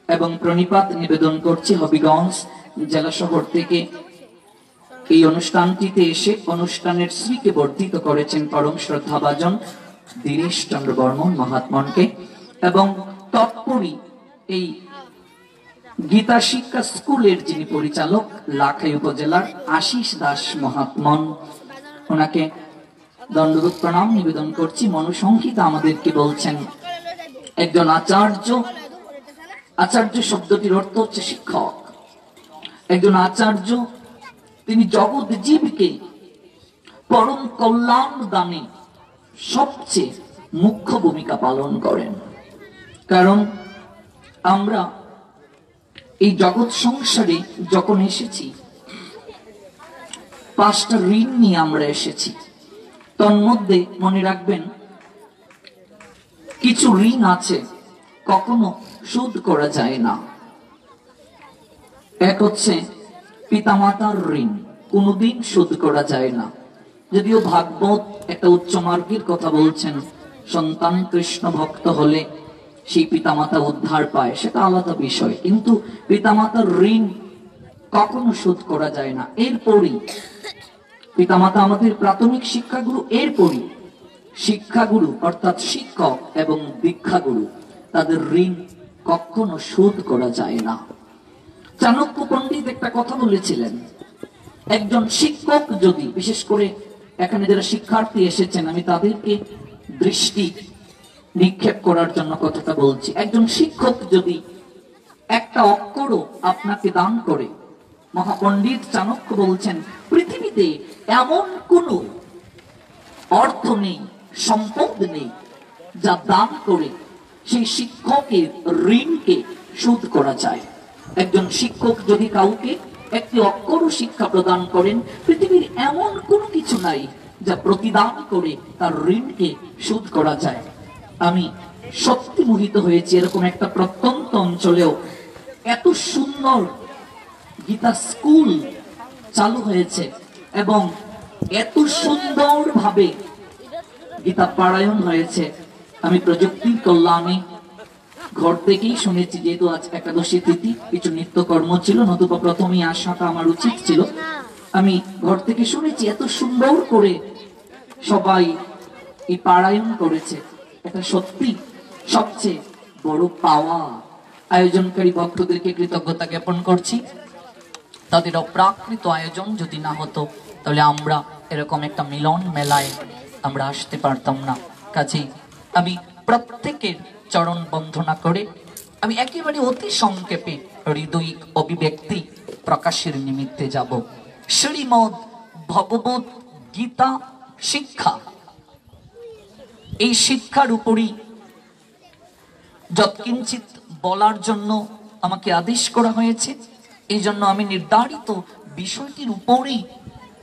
এবং প্রণিপাত নিবেদন করছি হবিগঞ্জ জেলা শহর থেকে এই অনুষ্ঠানটিতে এসে অনুষ্ঠানের শ্রীকে বর্ধিত করেছেন পরম শ্রদ্ধাভাজন দীনেশ চন্দ্র বর্মন মহাত্মনকে, এবং তৎপরই এই গীতা শিক্ষা স্কুলের যিনি পরিচালক লাখাই উপজেলার আশিস দাস মহাত্মন, ওনাকে দণ্ডবোধ প্রণাম নিবেদন করছি। মনুসংহিতা আমাদেরকে বলছেন একজন আচার্য, আচার্য শব্দটির অর্থ হচ্ছে শিক্ষক। একজন আচার্য তিনি জগৎ জীবকে পরম কল্যাণ দানে সবচেয়ে মুখ্য ভূমিকা পালন করেন। কারণ আমরা এই জগৎ সংসারে যখন এসেছি, 5টা ঋণ নিয়ে আমরা এসেছি। তন্মধ্যে মনে রাখবেন, কিছু ঋণ আছে কখনো শোধ করা যায় না। এক হচ্ছে পিতামাতার ঋণ, কোনোদিন শোধ করা যায় না। যদিও ভাগবত একটা উচ্চ মার্গের কথা বলছেন, সন্তান কৃষ্ণ ভক্ত হলে সেই পিতামাতা উদ্ধার পায়, সেটা আলাদা বিষয়। কিন্তু পিতামাতার ঋণ কখনো শোধ করা যায় না। এরপরই পিতামাতা আমাদের প্রাথমিক শিক্ষাগুরু, এরপরই শিক্ষাগুরু অর্থাৎ শিক্ষক এবং দীক্ষাগুরু, তাদের ঋণ কখনো শোধ করা যায় না। চাণক্য পণ্ডিত একটা কথা বলেছিলেন, একজন শিক্ষক যদি, বিশেষ করে এখানে যারা শিক্ষার্থী এসেছেন আমি তাদেরকে দৃষ্টি নিক্ষেপ করার জন্য কথাটা বলছি, একজন শিক্ষক যদি একটা অক্ষরও আপনাকে দান করে, মহাপণ্ডিত চাণক্য বলছেন পৃথিবীতে এমন কোনো অর্থ নেই, সম্পদ নেই যা দান করে সেই শিক্ষকের ঋণকে শোধ করা যায়। একজন শিক্ষক যদি কাউকে একটি অক্ষরও শিক্ষা প্রদান করেন, পৃথিবীর এমন কোনো কিছু নাই যা প্রতিদান করে তার ঋণকে শোধ করা যায়। আমি সত্যি মোহিত হয়েছি, এরকম একটা প্রত্যন্ত অঞ্চলেও এত সুন্দর গীতা স্কুল চালু হয়েছে এবং এত সুন্দরভাবে গীতা পারায়ণ হয়েছে। আমি প্রযুক্তির কল্যাণে ঘর থেকেই শুনেছি, যেহেতু আজ একাদশী তিথি, কিছু নিত্যকর্ম ছিল, নতুবা প্রথমেই আসাটা আমার উচিত ছিল। আমি ঘর থেকে শুনেছি এত সুন্দর করে সবাই এই পারায়ণ করেছে। এটা সত্যি সবচেয়ে বড় পাওয়া। আয়োজনকারী ভক্তদেরকে কৃতজ্ঞতা জ্ঞাপন করছি। তাদের অপ্রাকৃত আয়োজন যদি না হতো তাহলে আমরা এরকম একটা মিলন মেলায় আমরা আসতে পারতাম না। কাজেই আমি প্রত্যেকের চরণ বন্দনা করে আমি একেবারে অতি সংক্ষেপে হৃদয়িক অভিব্যক্তি প্রকাশের নিমিত্তে যাব। শ্রীমদ্ ভগবত গীতা শিক্ষা, এই শিক্ষার উপরই যৎকিঞ্চিত বলার জন্য আমাকে আদেশ করা হয়েছে। এই জন্য আমি নির্ধারিত বিষয়টির উপরেই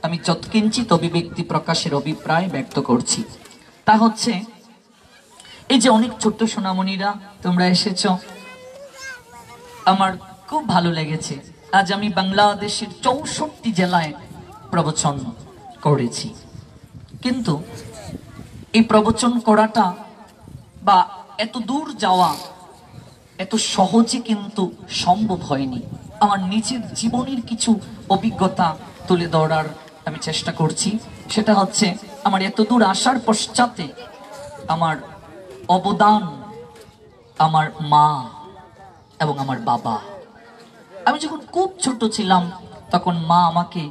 আমি যৎকিঞ্চিত অভিব্যক্তি প্রকাশের অভিপ্রায় ব্যক্ত করছি। তা হচ্ছে, এই যে অনেক ছোট্ট সোনামণিরা তোমরা এসেছো, আমার খুব ভালো লেগেছে। আজ আমি বাংলাদেশের 64 জেলায় প্রবচন করেছি, কিন্তু এই প্রবচন করাটা বা এত দূর যাওয়া এত সহজে কিন্তু সম্ভব হয়নি। আমার নিজের জীবনের কিছু অভিজ্ঞতা তুলে ধরার আমি চেষ্টা করছি। সেটা হচ্ছে, আমার এত দূর আসার পশ্চাতে আমার অবদান আমার মা এবং আমার বাবা। আমি যখন খুব ছোট ছিলাম তখন মা আমাকে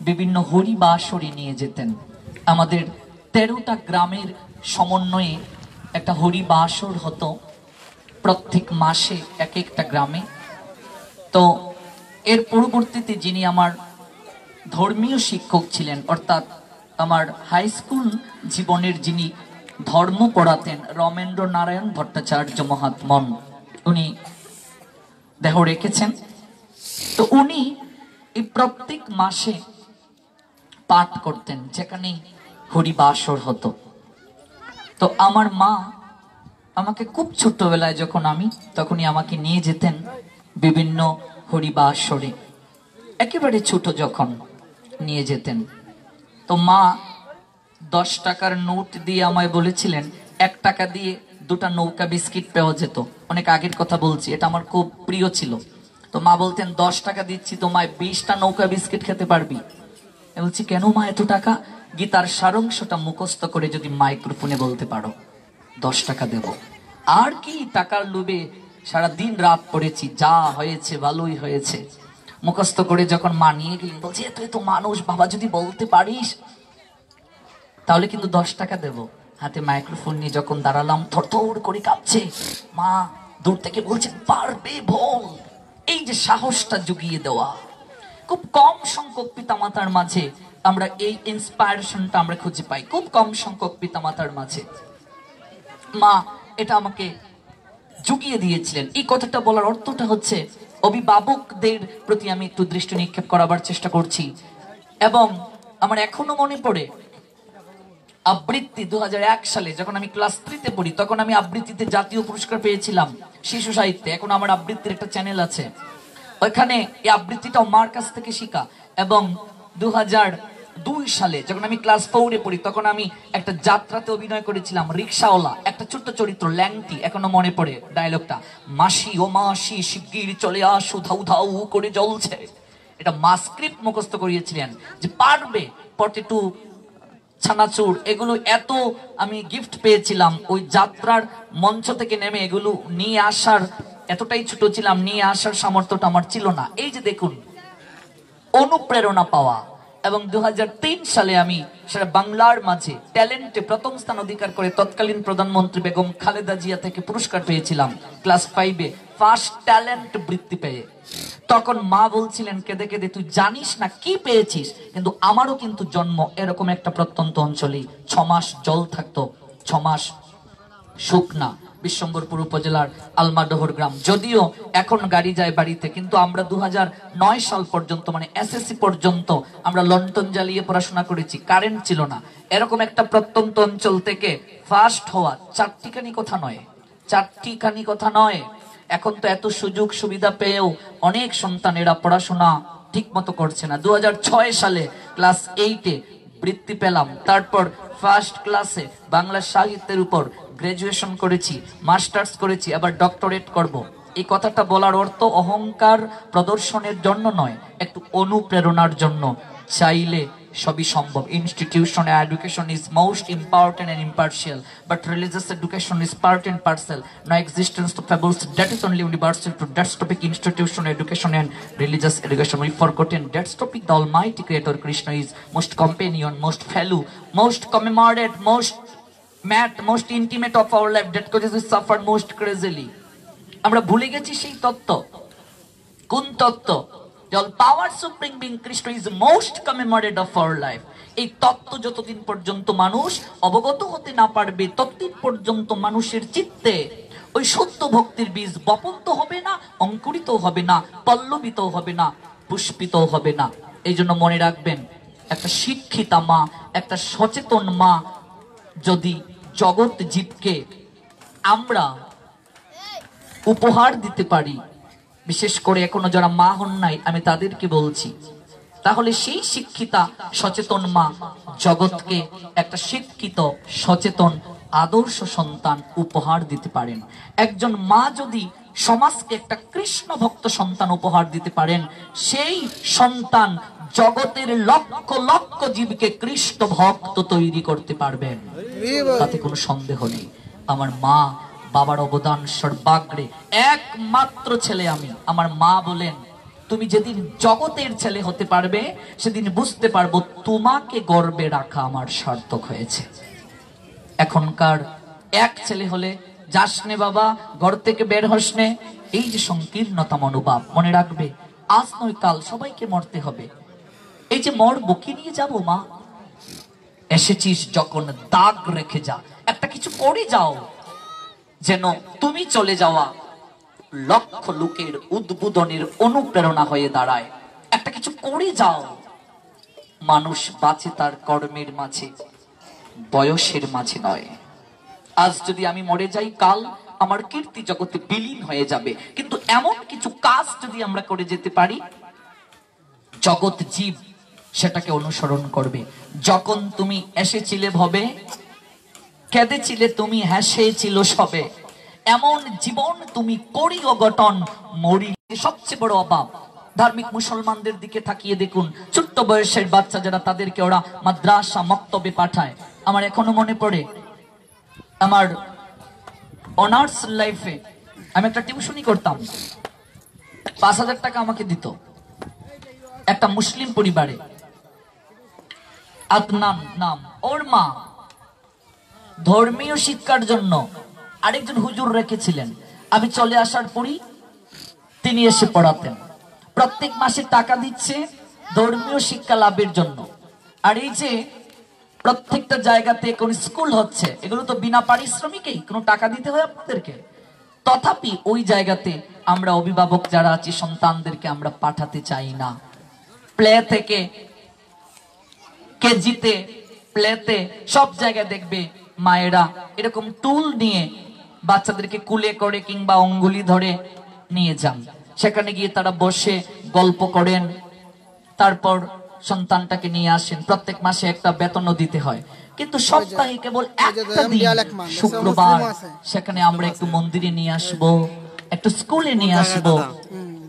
বিভিন্ন হরি বা আসরে নিয়ে যেতেন। আমাদের 13টা গ্রামের সমন্বয়ে একটা হরি বা আসর হতো প্রত্যেক মাসে এক একটা গ্রামে। তো এর পরবর্তীতে যিনি আমার ধর্মীয় শিক্ষক ছিলেন, অর্থাৎ আমার হাই স্কুল জীবনের যিনি ধর্ম পড়াতেন, রমেন্দ্র নারায়ণ ভট্টাচার্য মহাত্মন, উনি দেহ রেখেছেন। তো উনি এই প্রত্যেক মাসে পাঠ করতেন যেখানে হরিবাসর হতো। তো আমার মা আমাকে খুব ছোট্টবেলায় যখন তখনই আমাকে নিয়ে যেতেন বিভিন্ন হরিবাসরে, একেবারে ছোট যখন নিয়ে যেতেন। তো মা 10 টাকার নোট দিয়ে আমায় বলেছিলেন 1 টাকা দিয়ে 2টা নৌকা বিস্কিট পাওয়া যেত। অনেক আগের কথা বলছি, এটা আমার খুব প্রিয় ছিল। তো মা বলতেন 10 টাকা দিচ্ছি তোমায়, 20টা নৌকা বিস্কিট খেতে পারবি। আমি বলছি কেন মা এত টাকা? গীতার সারাংশটা মুখস্থ করে যদি মাইক্রোফোনে বলতে পারো 10 টাকা দেব। আর কি টাকার লোভে সারা দিন রাত পড়েছি, যা হয়েছে ভালোই হয়েছে। মুখস্থ করে যখন মা নিয়ে গেলেন, বলছে তুই তো মানুষ বাবা, যদি বলতে পারিস তাহলে কিন্তু 10 টাকা দেব। হাতে মাইক্রোফোন নিয়ে যখন দাঁড়ালাম, থরথর করে কাঁপছে। মা দূর থেকে বলছেন, পারবে বল। এই যে সাহসটা জুগিয়ে দেওয়া, খুব কম সংখ্যক পিতামাতার মাঝে আমরা এই ইন্সপায়ারেশনটা আমরা খুঁজে পাই, খুব কম সংখ্যক পিতামাতার মাঝে। মা এটা আমাকে জুগিয়ে দিয়েছিলেন। এই কথাটা বলার অর্থটা হচ্ছে, অভিভাবকদের প্রতি আমি একটু দৃষ্টি নিক্ষেপ করাবার চেষ্টা করছি। এবং আমার এখনো মনে পড়ে আবৃত্তি 2001 সালে যখন আমি ক্লাস 3-তে পড়ি, তখন আমি আবৃত্তিতে জাতীয় পুরস্কার পেয়েছিলাম শিশু সাহিত্যে। এখন আমার আবৃত্তির একটা চ্যানেল আছে, ওইখানে এই আবৃত্তিটাও মার কাছ থেকে শিখা। এবং 2002 সালে যখন আমি ক্লাস 4-এ পড়ি, তখন আমি একটা যাত্রাতে অভিনয় করেছিলাম, রিক্সাওয়ালা, একটা ছোট্ট চরিত্র, ল্যাংটি। এখনো মনে পড়ে ডায়লগটা, মাসি ও মাসি শিগগির চলে আসো, ধাউ ধাউ করে জ্বলছে। এটা মা স্ক্রিপ্ট মুখস্থ করিয়েছিলেন যে পারবে। পটেটু, ছানাচুর, এগুলো এত আমি গিফট পেয়েছিলাম ওই যাত্রার মঞ্চ থেকে নেমে। এগুলো নিয়ে আসার, এতটাই ছোট ছিলাম, নিয়ে আসার সামর্থ্যটা আমার ছিল না। এই যে দেখুন, অনুপ্রেরণা পাওয়া। এবং 2003 সালে আমি সারা বাংলার মাঝে ট্যালেন্টে প্রথম স্থান অধিকার করে তৎকালীন প্রধানমন্ত্রী বেগম খালেদা জিয়া থেকে পুরস্কার পেয়েছিলাম ক্লাস 5-এ, ফার্স্ট ট্যালেন্ট বৃত্তি পেয়ে। তখন মা বলছিলেন কেঁদে কেঁদে, তুই জানিস না কি পেয়েছিস, কিন্তু আমারও কিন্তু জন্ম এরকম একটা প্রত্যন্ত অঞ্চলে। 6 মাস জল থাকতো, 6 মাস শুকনা, বিশ্বম্বরপুর উপজেলার আলমাডোহর গ্রাম। যদিও এখন গাড়ি যায় বাড়িতে, কিন্তু আমরা 2009 সাল পর্যন্ত, মানে এসএসসি পর্যন্ত আমরা লন্ডন জ্বালিয়ে পড়াশোনা করেছি, কারেন্ট ছিল না। এরকম একটা প্রত্যন্ত অঞ্চল থেকে ফার্স্ট হওয়া চারটিখানি কথা নয়, চারটিখানি কথা নয়। এখন তো এত সুযোগ সুবিধা পেয়েও অনেক সন্তানেরা পড়াশোনা ঠিক মতো করছে না। 2006 সালে ক্লাস 8-এ বৃত্তি পেলাম, তারপর ফার্স্ট ক্লাসে বাংলা সাহিত্যের উপর গ্রাজুয়েশন করেছি, মাস্টার্স করেছি, আবার ডক্টরেট করব। এই কথাটা বলার অর্থ অহংকার প্রদর্শনের জন্য নয়, একটু অনুপ্রেরণার জন্য। চাইলে সবই সম্ভব। Institution education is most important and impartial, but religious education is part and parcel. No existence to fables, that is only universal to that topic. Institution education and religious education, we forgotten that topic. The Almighty Creator Krishna is most companion, most fellow, most commemorate, most mat, most intimate of our life. That causes we suffer most crazily. আমরা ভুলে গেছি সেই তত্ত্ব। কোন তত্ত্ব? All power supreme being Krishna is most commemorated of our life. এই তত্ত্ব যতদিন পর্যন্ত মানুষ অবগত হতে না পারবে, ততদিন পর্যন্ত মানুষের চিত্তে ওই সত্য ভক্তির বীজ বপন তো হবে না, অঙ্কুরিত হবে না, পল্লবিত হবে না, পুষ্পিত হবে না। এই জন্য মনে রাখবেন, একটা শিক্ষিতা মা, একটা সচেতন মা যদি জগৎ জীবকে আমরা উপহার দিতে পারি, বিশেষ করে এখনো যারা মা হন নাই আমি তাদেরকে বলছি, তাহলে সেই শিক্ষিতা সচেতন মা জগৎকে একটা শিক্ষিত সচেতন আদর্শ সন্তান উপহার দিতে পারেন। একজন মা যদি সমাজকে একটা কৃষ্ণ ভক্ত সন্তান উপহার দিতে পারেন, সেই সন্তান জগতের লক্ষ লক্ষ জীবকে কৃষ্ণ ভক্ত তৈরি করতে পারবেন, তাতে কোনো সন্দেহ নেই। আমার মা বাবার অবদান সর্বাগ্রে। একমাত্র ছেলে আমি। আমার মা বলেন, তুমি যেদিন জগতের ছেলে হতে পারবে সেদিন বুঝতে পারবো তোমাকে গর্বে রাখা আমার সার্থক হয়েছে। এখনকার এক ছেলে হলে যাসনে বাবা, ঘর থেকে বের হসনে, এই যে সংকীর্ণতা মনোভাব, মনে রাখবে আজ নয় কাল সবাইকে মরতে হবে। এই যে মরবো, কি নিয়ে যাবো মা? এসেছিস যখন দাগ রেখে যা, একটা কিছু করে যাও, যেন তুমি চলে যাওয়া লক্ষ লোকের উদ্বোধনের অনুপ্রেরণা হয়ে দাঁড়ায়। একটা কিছু করে যাও। মানুষ বাঁচে তার কর্মের মাঝে, বয়সের মাঝে নয়। আজ যদি আমি মরে যাই, কাল আমার কীর্তি জগতে বিলীন হয়ে যাবে, কিন্তু এমন কিছু কাজ যদি আমরা করে যেতে পারি, জগৎ জীব সেটাকে অনুসরণ করবে। যখন তুমি এসেছিলে ভবে, কেঁদেছিলে তুমি, হেসেছিল সবে, এমন জীবন তুমি করিও গঠন, মরি সবচেয়ে বড় অভাব। ধার্মিক মুসলমানদের দিকে তাকিয়ে দেখুন, ছোট্ট বয়সের বাচ্চা যারা, তাদেরকে ওরা মাদ্রাসা মক্তবে পাঠায়। আমার এখনো মনে পড়ে, আমার অনার্স লাইফে আমি একটা টিউশনি করতাম, 5,000 টাকা আমাকে দিত একটা মুসলিম পরিবারে। আদনান নাম, ওর মা ধর্মীয় শিক্ষার জন্য আরেকজন হুজুর রেখেছিলেন। আমি চলে আসার পরই তিনি এসে পড়াতেন। প্রত্যেক মাসে টাকা দিচ্ছে ধর্মীয় শিক্ষা লাভের জন্য। আর এই যে প্রত্যেকটা জায়গাতে কোন স্কুল হচ্ছে, এগুলো তো বিনা পারিশ্রমিকেই, কোনো টাকা দিতে হয় আপনাদেরকে। তথাপি ওই জায়গাতে আমরা অভিভাবক যারা আছি সন্তানদেরকে আমরা পাঠাতে চাই না। প্লে থেকে কেজিতে, প্লেতে, সব জায়গায় দেখবে মায়েরা এরকম টুল নিয়ে বাচ্চাদেরকে কুলে করে কিংবা অঙ্গুলি ধরে নিয়ে যান। সেখানে গিয়ে তারা বসে গল্প করেন, তারপর সন্তানটাকে নিয়ে আসেন। প্রত্যেক মাসে একটা বেতনও দিতে হয়, কিন্তু সপ্তাহে কেবল একটা দিন শুক্রবার সেখানে আমরা একটু মন্দিরে নিয়ে আসবো, একটু স্কুলে নিয়ে আসবো,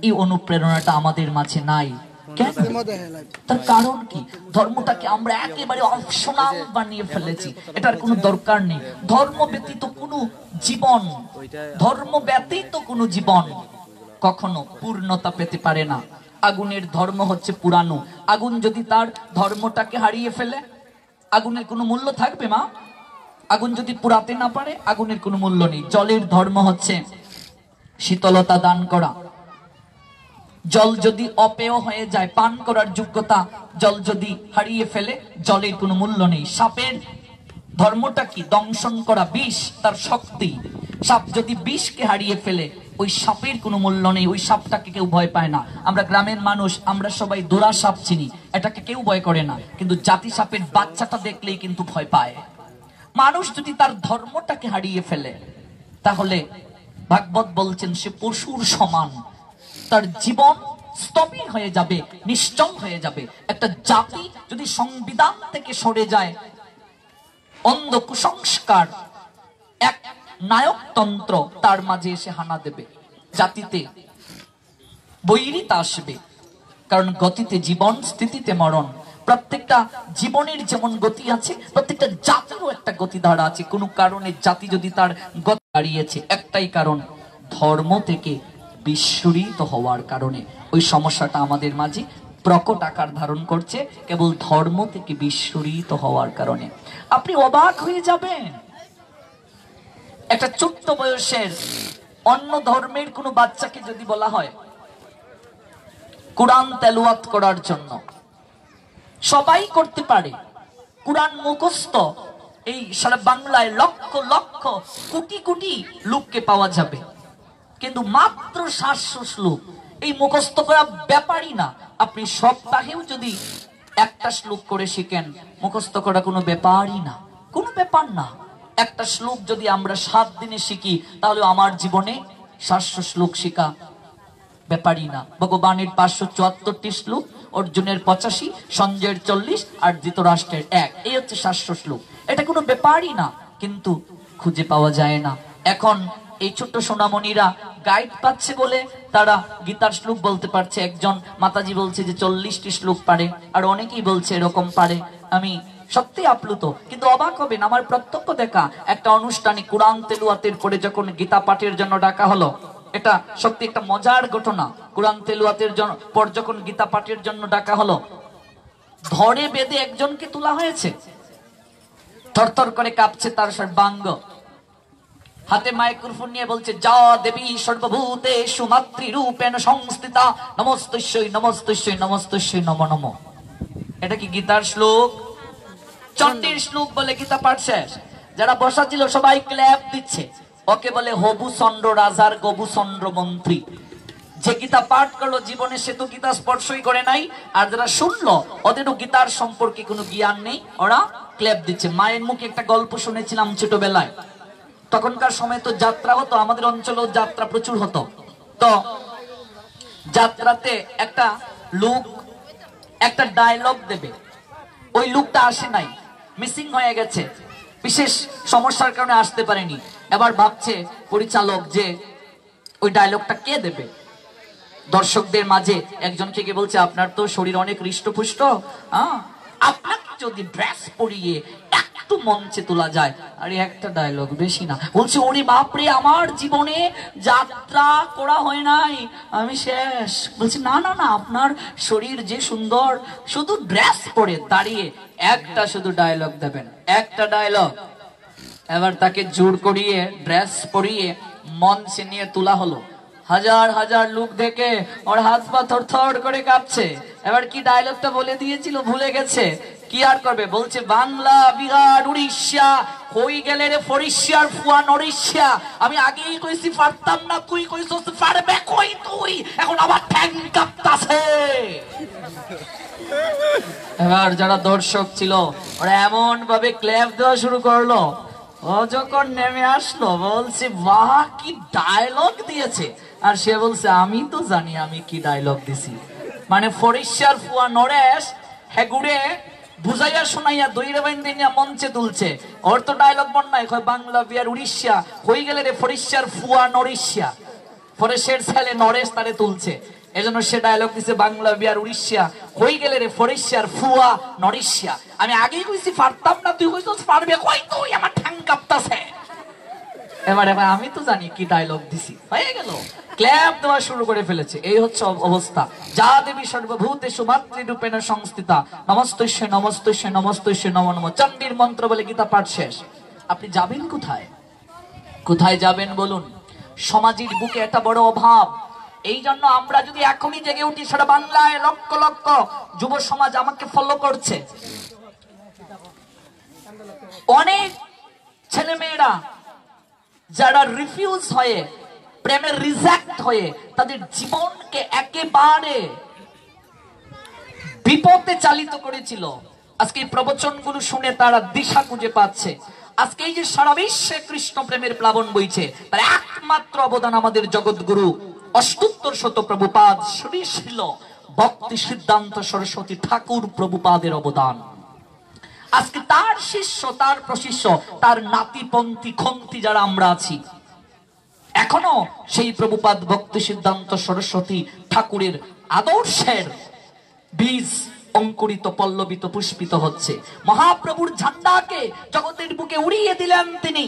এই অনুপ্রেরণাটা আমাদের মাঝে নাই। কেন? তার কারণ কি? ধর্মটাকে আমরা একেবারে অপশনাল বানিয়ে ফেলেছি, এটার কোনো দরকার নেই। ধর্ম ব্যতীত কোনো জীবন, ধর্ম ব্যতীত কোনো জীবন কখনো পূর্ণতা পেতে পারে না। আগুনের ধর্ম হচ্ছে পুরানো। আগুন যদি তার ধর্মটাকে হারিয়ে ফেলে, আগুনের কোনো মূল্য থাকবে মা? আগুন যদি পুরাতে না পারে, আগুনের কোনো মূল্য নেই। জলের ধর্ম হচ্ছে শীতলতা দান করা। জল যদি অপেয় হয়ে যায়, পান করার যোগ্যতা জল যদি হারিয়ে ফেলে, জলের কোনো মূল্য নেই। সাপের ধর্মটা কি? দংশন করা, বিষ তার শক্তি। সাপ যদি বিষকে হারিয়ে ফেলে, ওই সাপের কোনো মূল্য নেই, ওই সাপটাকে কেউ ভয় পায় না। আমরা গ্রামের মানুষ, আমরা সবাই দোরা সাপ চিনি, এটাকে কেউ ভয় করে না, কিন্তু জাতি সাপের বাচ্চাটা দেখলেই কিন্তু ভয় পায়। মানুষ যদি তার ধর্মটাকে হারিয়ে ফেলে, তাহলে ভাগবত বলছেন সে পশুর সমান, তার জীবন স্তব্ধ হয়ে যাবে, নিশ্চল হয়ে যাবে। একটা জাতি যদি সংবিধান থেকে সরে যায়, অন্ধ কুসংস্কার, এক নায়কতন্ত্র তার মাঝে এসে হানা দেবে, জাতিতে বৈরিতা আসবে। কারণ গতিতে জীবন, স্থিতিতে মরণ। প্রত্যেকটা জীবনের যেমন গতি আছে, প্রত্যেকটা জাতিরও একটা গতিধারা আছে। কোনো কারণে জাতি যদি তার গতি হারিয়েছে, একটাই কারণ, ধর্ম থেকে বিস্মৃত হওয়ার কারণে। ওই সমস্যাটা আমাদের মাঝে প্রকট আকার ধারণ করছে কেবল ধর্ম থেকে বিস্মৃত হওয়ার কারণে। আপনি অবাক হয়ে যাবেন, একটা ছোট্ট বয়সের অন্য ধর্মের কোনো বাচ্চাকে যদি বলা হয় কোরআন তেলাওয়াত করার জন্য, সবাই করতে পারে, কোরআন মুখস্থ এই সারা বাংলায় লক্ষ লক্ষ কোটি কোটি লোককে পাওয়া যাবে, কিন্তু মাত্র 700 শ্লোক এই মুখস্থ করা ব্যাপারই না। আপনি সপ্তাহেও যদি একটা শ্লোক করে শিখেন, মুখস্থ করা কোনো ব্যাপারই না, কোনো ব্যাপার না। একটা শ্লোক যদি আমরা 7 দিনে শিখি, তাহলে আমার জীবনে 700 শ্লোক শিখা ব্যাপারই না। ভগবানের 574টি শ্লোক, অর্জুনের 85, সঞ্জয়ের 40 আর ধৃতরাষ্ট্রের 1, এই হচ্ছে 700 শ্লোক। এটা কোনো ব্যাপারই না, কিন্তু খুঁজে পাওয়া যায় না। এখন এই ছোট্ট সোনামণিরা গাইড পাচ্ছে বলে তারা গীতার শ্লোক বলতে পারছে। একজন মাতাজি বলছে যে 40টি শ্লোক পারে, আর অনেকেই বলছে এরকম পারে। আমি সত্যি আপ্লুত, কিন্তু অবাক হবেন, আমার প্রত্যক্ষ দেখা একটা অনুষ্ঠানে কোরআন তেলাওয়াতের পরে যখন গীতা পাঠের জন্য ডাকা হলো, এটা সত্যি একটা মজার ঘটনা। কোরআন তেলাওয়াতের পর যখন গীতা পাঠের জন্য ডাকা হলো, ধরে বেঁধে একজনকে তোলা হয়েছে, থরথর করে কাঁপছে তার সর্বাঙ্গ, হাতে মাইক্রোফোন নিয়ে বলছে, যা দেবী সর্বভূতেষু মাতৃরূপেণ সংস্থিতা নমস্তস্যৈ নমস্তস্যৈ নমস্তস্যৈ নমো নমো। এটা কি গীতার শ্লোক? চণ্ডীর শ্লোক বলে গীতা পাঠ শেষ। যারা বসা ছিল সবাই ক্ল্যাপ দিচ্ছে। ওকে বলে হবু চন্দ্র রাজার গবু চন্দ্র মন্ত্রী। যে গীতা পাঠ করলো জীবনে সে তো গীতা স্পর্শই করে নাই, আর যারা শুনলো ওদেরও গীতার সম্পর্কে কোনো জ্ঞান নেই, ওরা ক্ল্যাপ দিচ্ছে। মায়ের মুখে একটা গল্প শুনেছিলাম ছোটবেলায়, তখনকার সময় তো যাত্রা হতো, আমাদের অঞ্চলেও যাত্রা প্রচুর হতো। তো যাত্রাতে একটা লোক একটা ডায়লগ দেবে, ওই লোকটা আসে নাই, মিসিং হয়ে গেছে, বিশেষ সমস্যার কারণে আসতে পারেনি। এবার ভাবছে পরিচালক যে ওই ডায়লগটা কে দেবে। দর্শকদের মাঝে একজনকে গিয়ে বলছে, আপনার তো শরীর অনেক হৃষ্টপুষ্ট, আপনাকে যদি ড্রেস পরিয়ে একটু একটু মঞ্চে তোলা যায়। আর একটা ডায়লগ, বেশি না। বলছে ওরে বাপরে, আমার জীবনে যাত্রা করা হয় নাই, আমি শেষ। বলছে না না না, আপনার শরীর যে সুন্দর, শুধু ড্রেস পরে দাঁড়িয়ে একটা শুধু ডায়লগ দেবেন, একটা ডায়লগ। এবার তাকে জোর করিয়ে ড্রেস পরিয়ে মঞ্চে নিয়ে তোলা হলো। হাজার হাজার লোক দেখে ওর হাত পা থরথর করে কাঁপছে। এবার কি ডায়লগটা বলে দিয়েছিল ভুলে গেছে, কি আর করবে। বলছে বাংলা, বিহার, উড়িষ্যা, কই গেলে রে ফরিষ্যার ফুয়া নরিষ্যা। আমি আগেই কইছি পারতাম না, তুই কইছস পারবে কই তুই, এখন আবার ঠ্যাং কাঁপতাছে। এবার যারা দর্শক ছিল ওরা এমন ভাবে ক্ল্যাপ দেওয়া শুরু করলো। ও যখন নেমে আসলো বলছে বাহ কি ডায়লগ দিয়েছে। আর সে বলছে আমি তো জানি আমি কি ডায়লগ দিছি। মানে ফরিষ্যার ফুয়া নরেশ হেগুড়ে বুঝাইয়া শোনাইয়া দইরে বাইন্দে নিয়ে মঞ্চে তুলছে। ওর তো ডায়লগ বন্যায় কয় বাংলা, বিহার, উড়িষ্যা, হই গেলে রে ফরিষ্যার ফুয়া নরিষ্যা। ফরেশের ছেলে নরেশ তারে তুলছে, এজন্য সে ডায়লগ দিছে বাংলা, বিহার, উড়িষ্যা, হই গেলে রে ফরিষ্যার ফুয়া নরিষ্যা। আমি আগেই কইছি পারতাম না, তুই কইছস পারবে কই তুই, আমার ঠ্যাং কাঁপতাছে। এবার আমি তো জানি কি ডায়লগ দিছি, হয়ে গেল। ক্ল্যাপ দেওয়া শুরু করে ফেলেছে। এই হচ্ছে অবস্থা। যা দেবী সর্বভূতেষু মাতৃরূপেণ সংস্থিতা, নমস্তস্যৈ নমস্তস্যৈ নমস্তস্যৈ নমো নমঃ। চণ্ডীর মন্ত্র বলে গীতা পাঠ শেষ। আপনি যাবেন কোথায়? কোথায় যাবেন বলুন? সমাজের বুকে একটা বড় অভাব। এই জন্য আমরা যদি এখনই জেগে উঠি, সারা বাংলায় লক্ষ লক্ষ যুব সমাজ আমাকে ফলো করছে। অনেক ছেলে মেয়েরা যারা রিফিউজ হয়ে, প্রেমের রিজেক্ট হয়ে তাদের জীবনকে একেবারে বিপদে চালিত করেছিল, আজকে এই প্রবচনগুলো শুনে তারা দিশা খুঁজে পাচ্ছে। আজকে এই যে সারা বিশ্বে কৃষ্ণ প্রেমের প্লাবন বইছে, তার একমাত্র অবদান আমাদের জগৎগুরু অষ্টোত্তর শত প্রভুপাদ শ্রী শ্রীল ভক্তি সিদ্ধান্ত সরস্বতী ঠাকুর প্রভুপাদের অবদান। আজকে তার শিষ্য, তার প্রশিষ্য, তার নাতিপন্থী খন্তি যারা আমরা আছি, এখনো সেই প্রভুপাদ ভক্তি সিদ্ধান্ত সরস্বতী ঠাকুরের আদর্শের বীজ অঙ্কুরিত, পল্লবিত, পুষ্পিত হচ্ছে। মহাপ্রভুর ঝান্ডাকে জগতের বুকে উড়িয়ে দিলেন তিনি।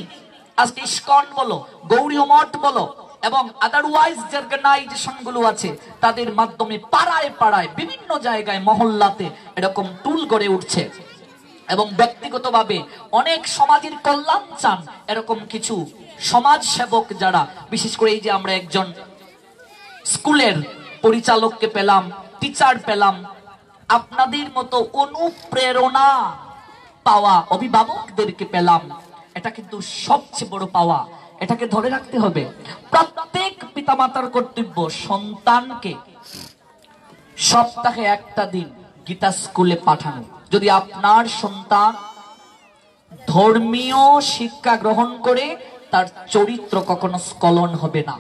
আজকে ইস্কন বলো, গৌরী মঠ বলো এবং আদারওয়াইজ যে অর্গানাইজেশন গুলো আছে, তাদের মাধ্যমে পাড়ায় পাড়ায় বিভিন্ন জায়গায় মহল্লাতে এরকম টুল গড়ে উঠছে। এবং ব্যক্তিগতভাবে অনেক সমাজের কল্যাণ চান এরকম কিছু সমাজ সেবক যারা, বিশেষ করে এই যে আমরা একজন স্কুলের পরিচালককে পেলাম, টিচার পেলাম, আপনাদের মতো অনুপ্রেরণা পাওয়া অভিভাবকদেরকে পেলাম, এটা কিন্তু সবচেয়ে বড় পাওয়া। এটাকে ধরে রাখতে হবে। প্রত্যেক পিতামাতার কর্তব্য সন্তানকে সপ্তাহে একটা দিন গীতা স্কুলে পাঠানো। যদি আপনার সন্তান ধর্মীয় শিক্ষা গ্রহণ করে, তার চরিত্র কখনো স্খলন হবে না।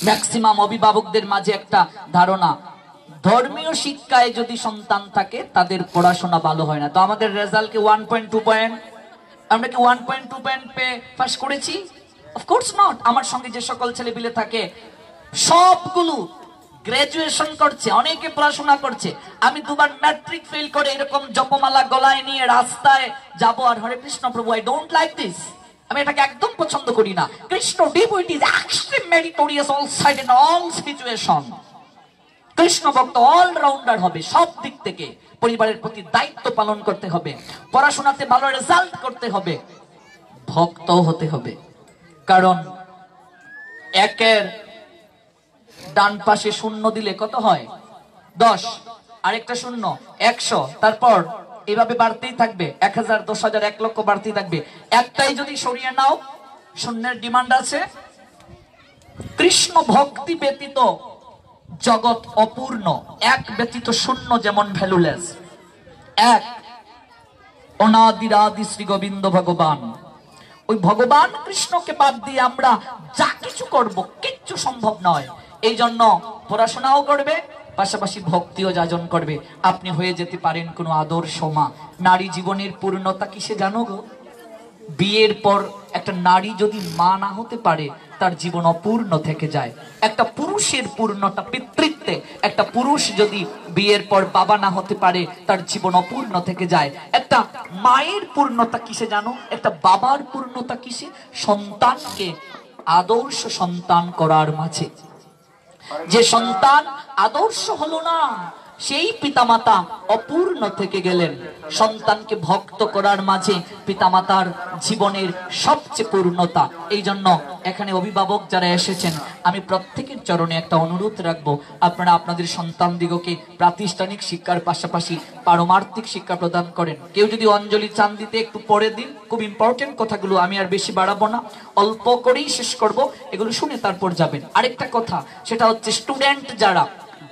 ম্যাক্সিমাম অভিভাবকদের মাঝে একটা ধারণা, ধর্মীয় শিক্ষায় যদি সন্তান থাকে তাদের পড়াশোনা ভালো হয় না। তো আমাদের রেজাল্ট কি 1.2 পয়েন্ট? আমরা কি 1.2 পয়েন্ট পেয়ে পাস করেছি? Of course not. আমার সঙ্গে যে সকল ছেলেপিলে থাকে সবগুলো গ্রাজুয়েশন করছে, অনেকে পড়াশোনা করছে। আমি দুবার ম্যাট্রিক ফেল করে এরকম জপমালা গলায় নিয়ে রাস্তায় যাব আর হরে কৃষ্ণ প্রভু, আই ডোন্ট লাইক দিস, আমি এটাকে একদম পছন্দ করি না। Krishna devotee is extreme meritorious all side in all situation. Krishna ভক্ত অলরাউন্ডার হবে সব দিক থেকে। পরিবারের প্রতি দায়িত্ব পালন করতে হবে, পড়াশোনাতে ভালো রেজাল্ট করতে হবে, ভক্ত হতে হবে। কারণ একের ডান পাশে শূন্য দিলে কত হয়? 10, আরেকটা শূন্য 100, তারপর এইভাবে বাড়তেই থাকবে। 1000, 10,000, 1 লক্ষ বাড়তেই থাকবে। একটাই যদি সরিয়ে নাও, শূন্যের ডিমান্ড আছে। কৃষ্ণ ভক্তি ব্যতীত জগৎ অপূর্ণ, এক ব্যতীত শূন্য যেমন ভ্যালুলেস। এক অনাদিরাদি শ্রী গোবিন্দ ভগবান, ওই ভগবান কৃষ্ণকে বাদ দিয়ে আমরা যা কিছু করব কিচ্ছু সম্ভব নয়। এই জন্য পড়াশোনাও করবে, পাশাপাশি ভক্তিও যাজন করবে। আপনি হয়ে যেতে পারেন কোনো আদর্শ মা। নারী জীবনের পূর্ণতা কিসে জানো গো? বিয়ের পর একটা নারী যদি মা না হতে পারে, তার জীবন অপূর্ণ থেকে যায়। একটা পুরুষের পূর্ণতা পিতৃত্বে, একটা পুরুষ যদি বিয়ের পর বাবা না হতে পারে তার জীবন অপূর্ণ থেকে যায়। একটা মায়ের পূর্ণতা কিসে জানো? একটা বাবার পূর্ণতা কিসে? সন্তানকে আদর্শ সন্তান করার মাঝে। যে সন্তান আদর্শ হলো না, সেই পিতামাতা অপূর্ণ থেকে গেলেন। সন্তানকে ভক্ত করার মাঝে পিতামাতার জীবনের সবচেয়ে পূর্ণতা। এই জন্য এখানে অভিভাবক যারা এসেছেন, আমি প্রত্যেকের চরণে একটা অনুরোধ রাখবো, আপনারা আপনাদের সন্তানদিগকে প্রাতিষ্ঠানিক শিক্ষার পাশাপাশি পারমার্থিক শিক্ষা প্রদান করেন। কেউ যদি অঞ্জলি চান দিতে একটু পরে দিন। খুব ইম্পর্টেন্ট কথাগুলো, আমি আর বেশি বাড়াবো না, অল্প করেই শেষ করব, এগুলো শুনে তারপর যাবেন। আরেকটা কথা, সেটা হচ্ছে স্টুডেন্ট যারা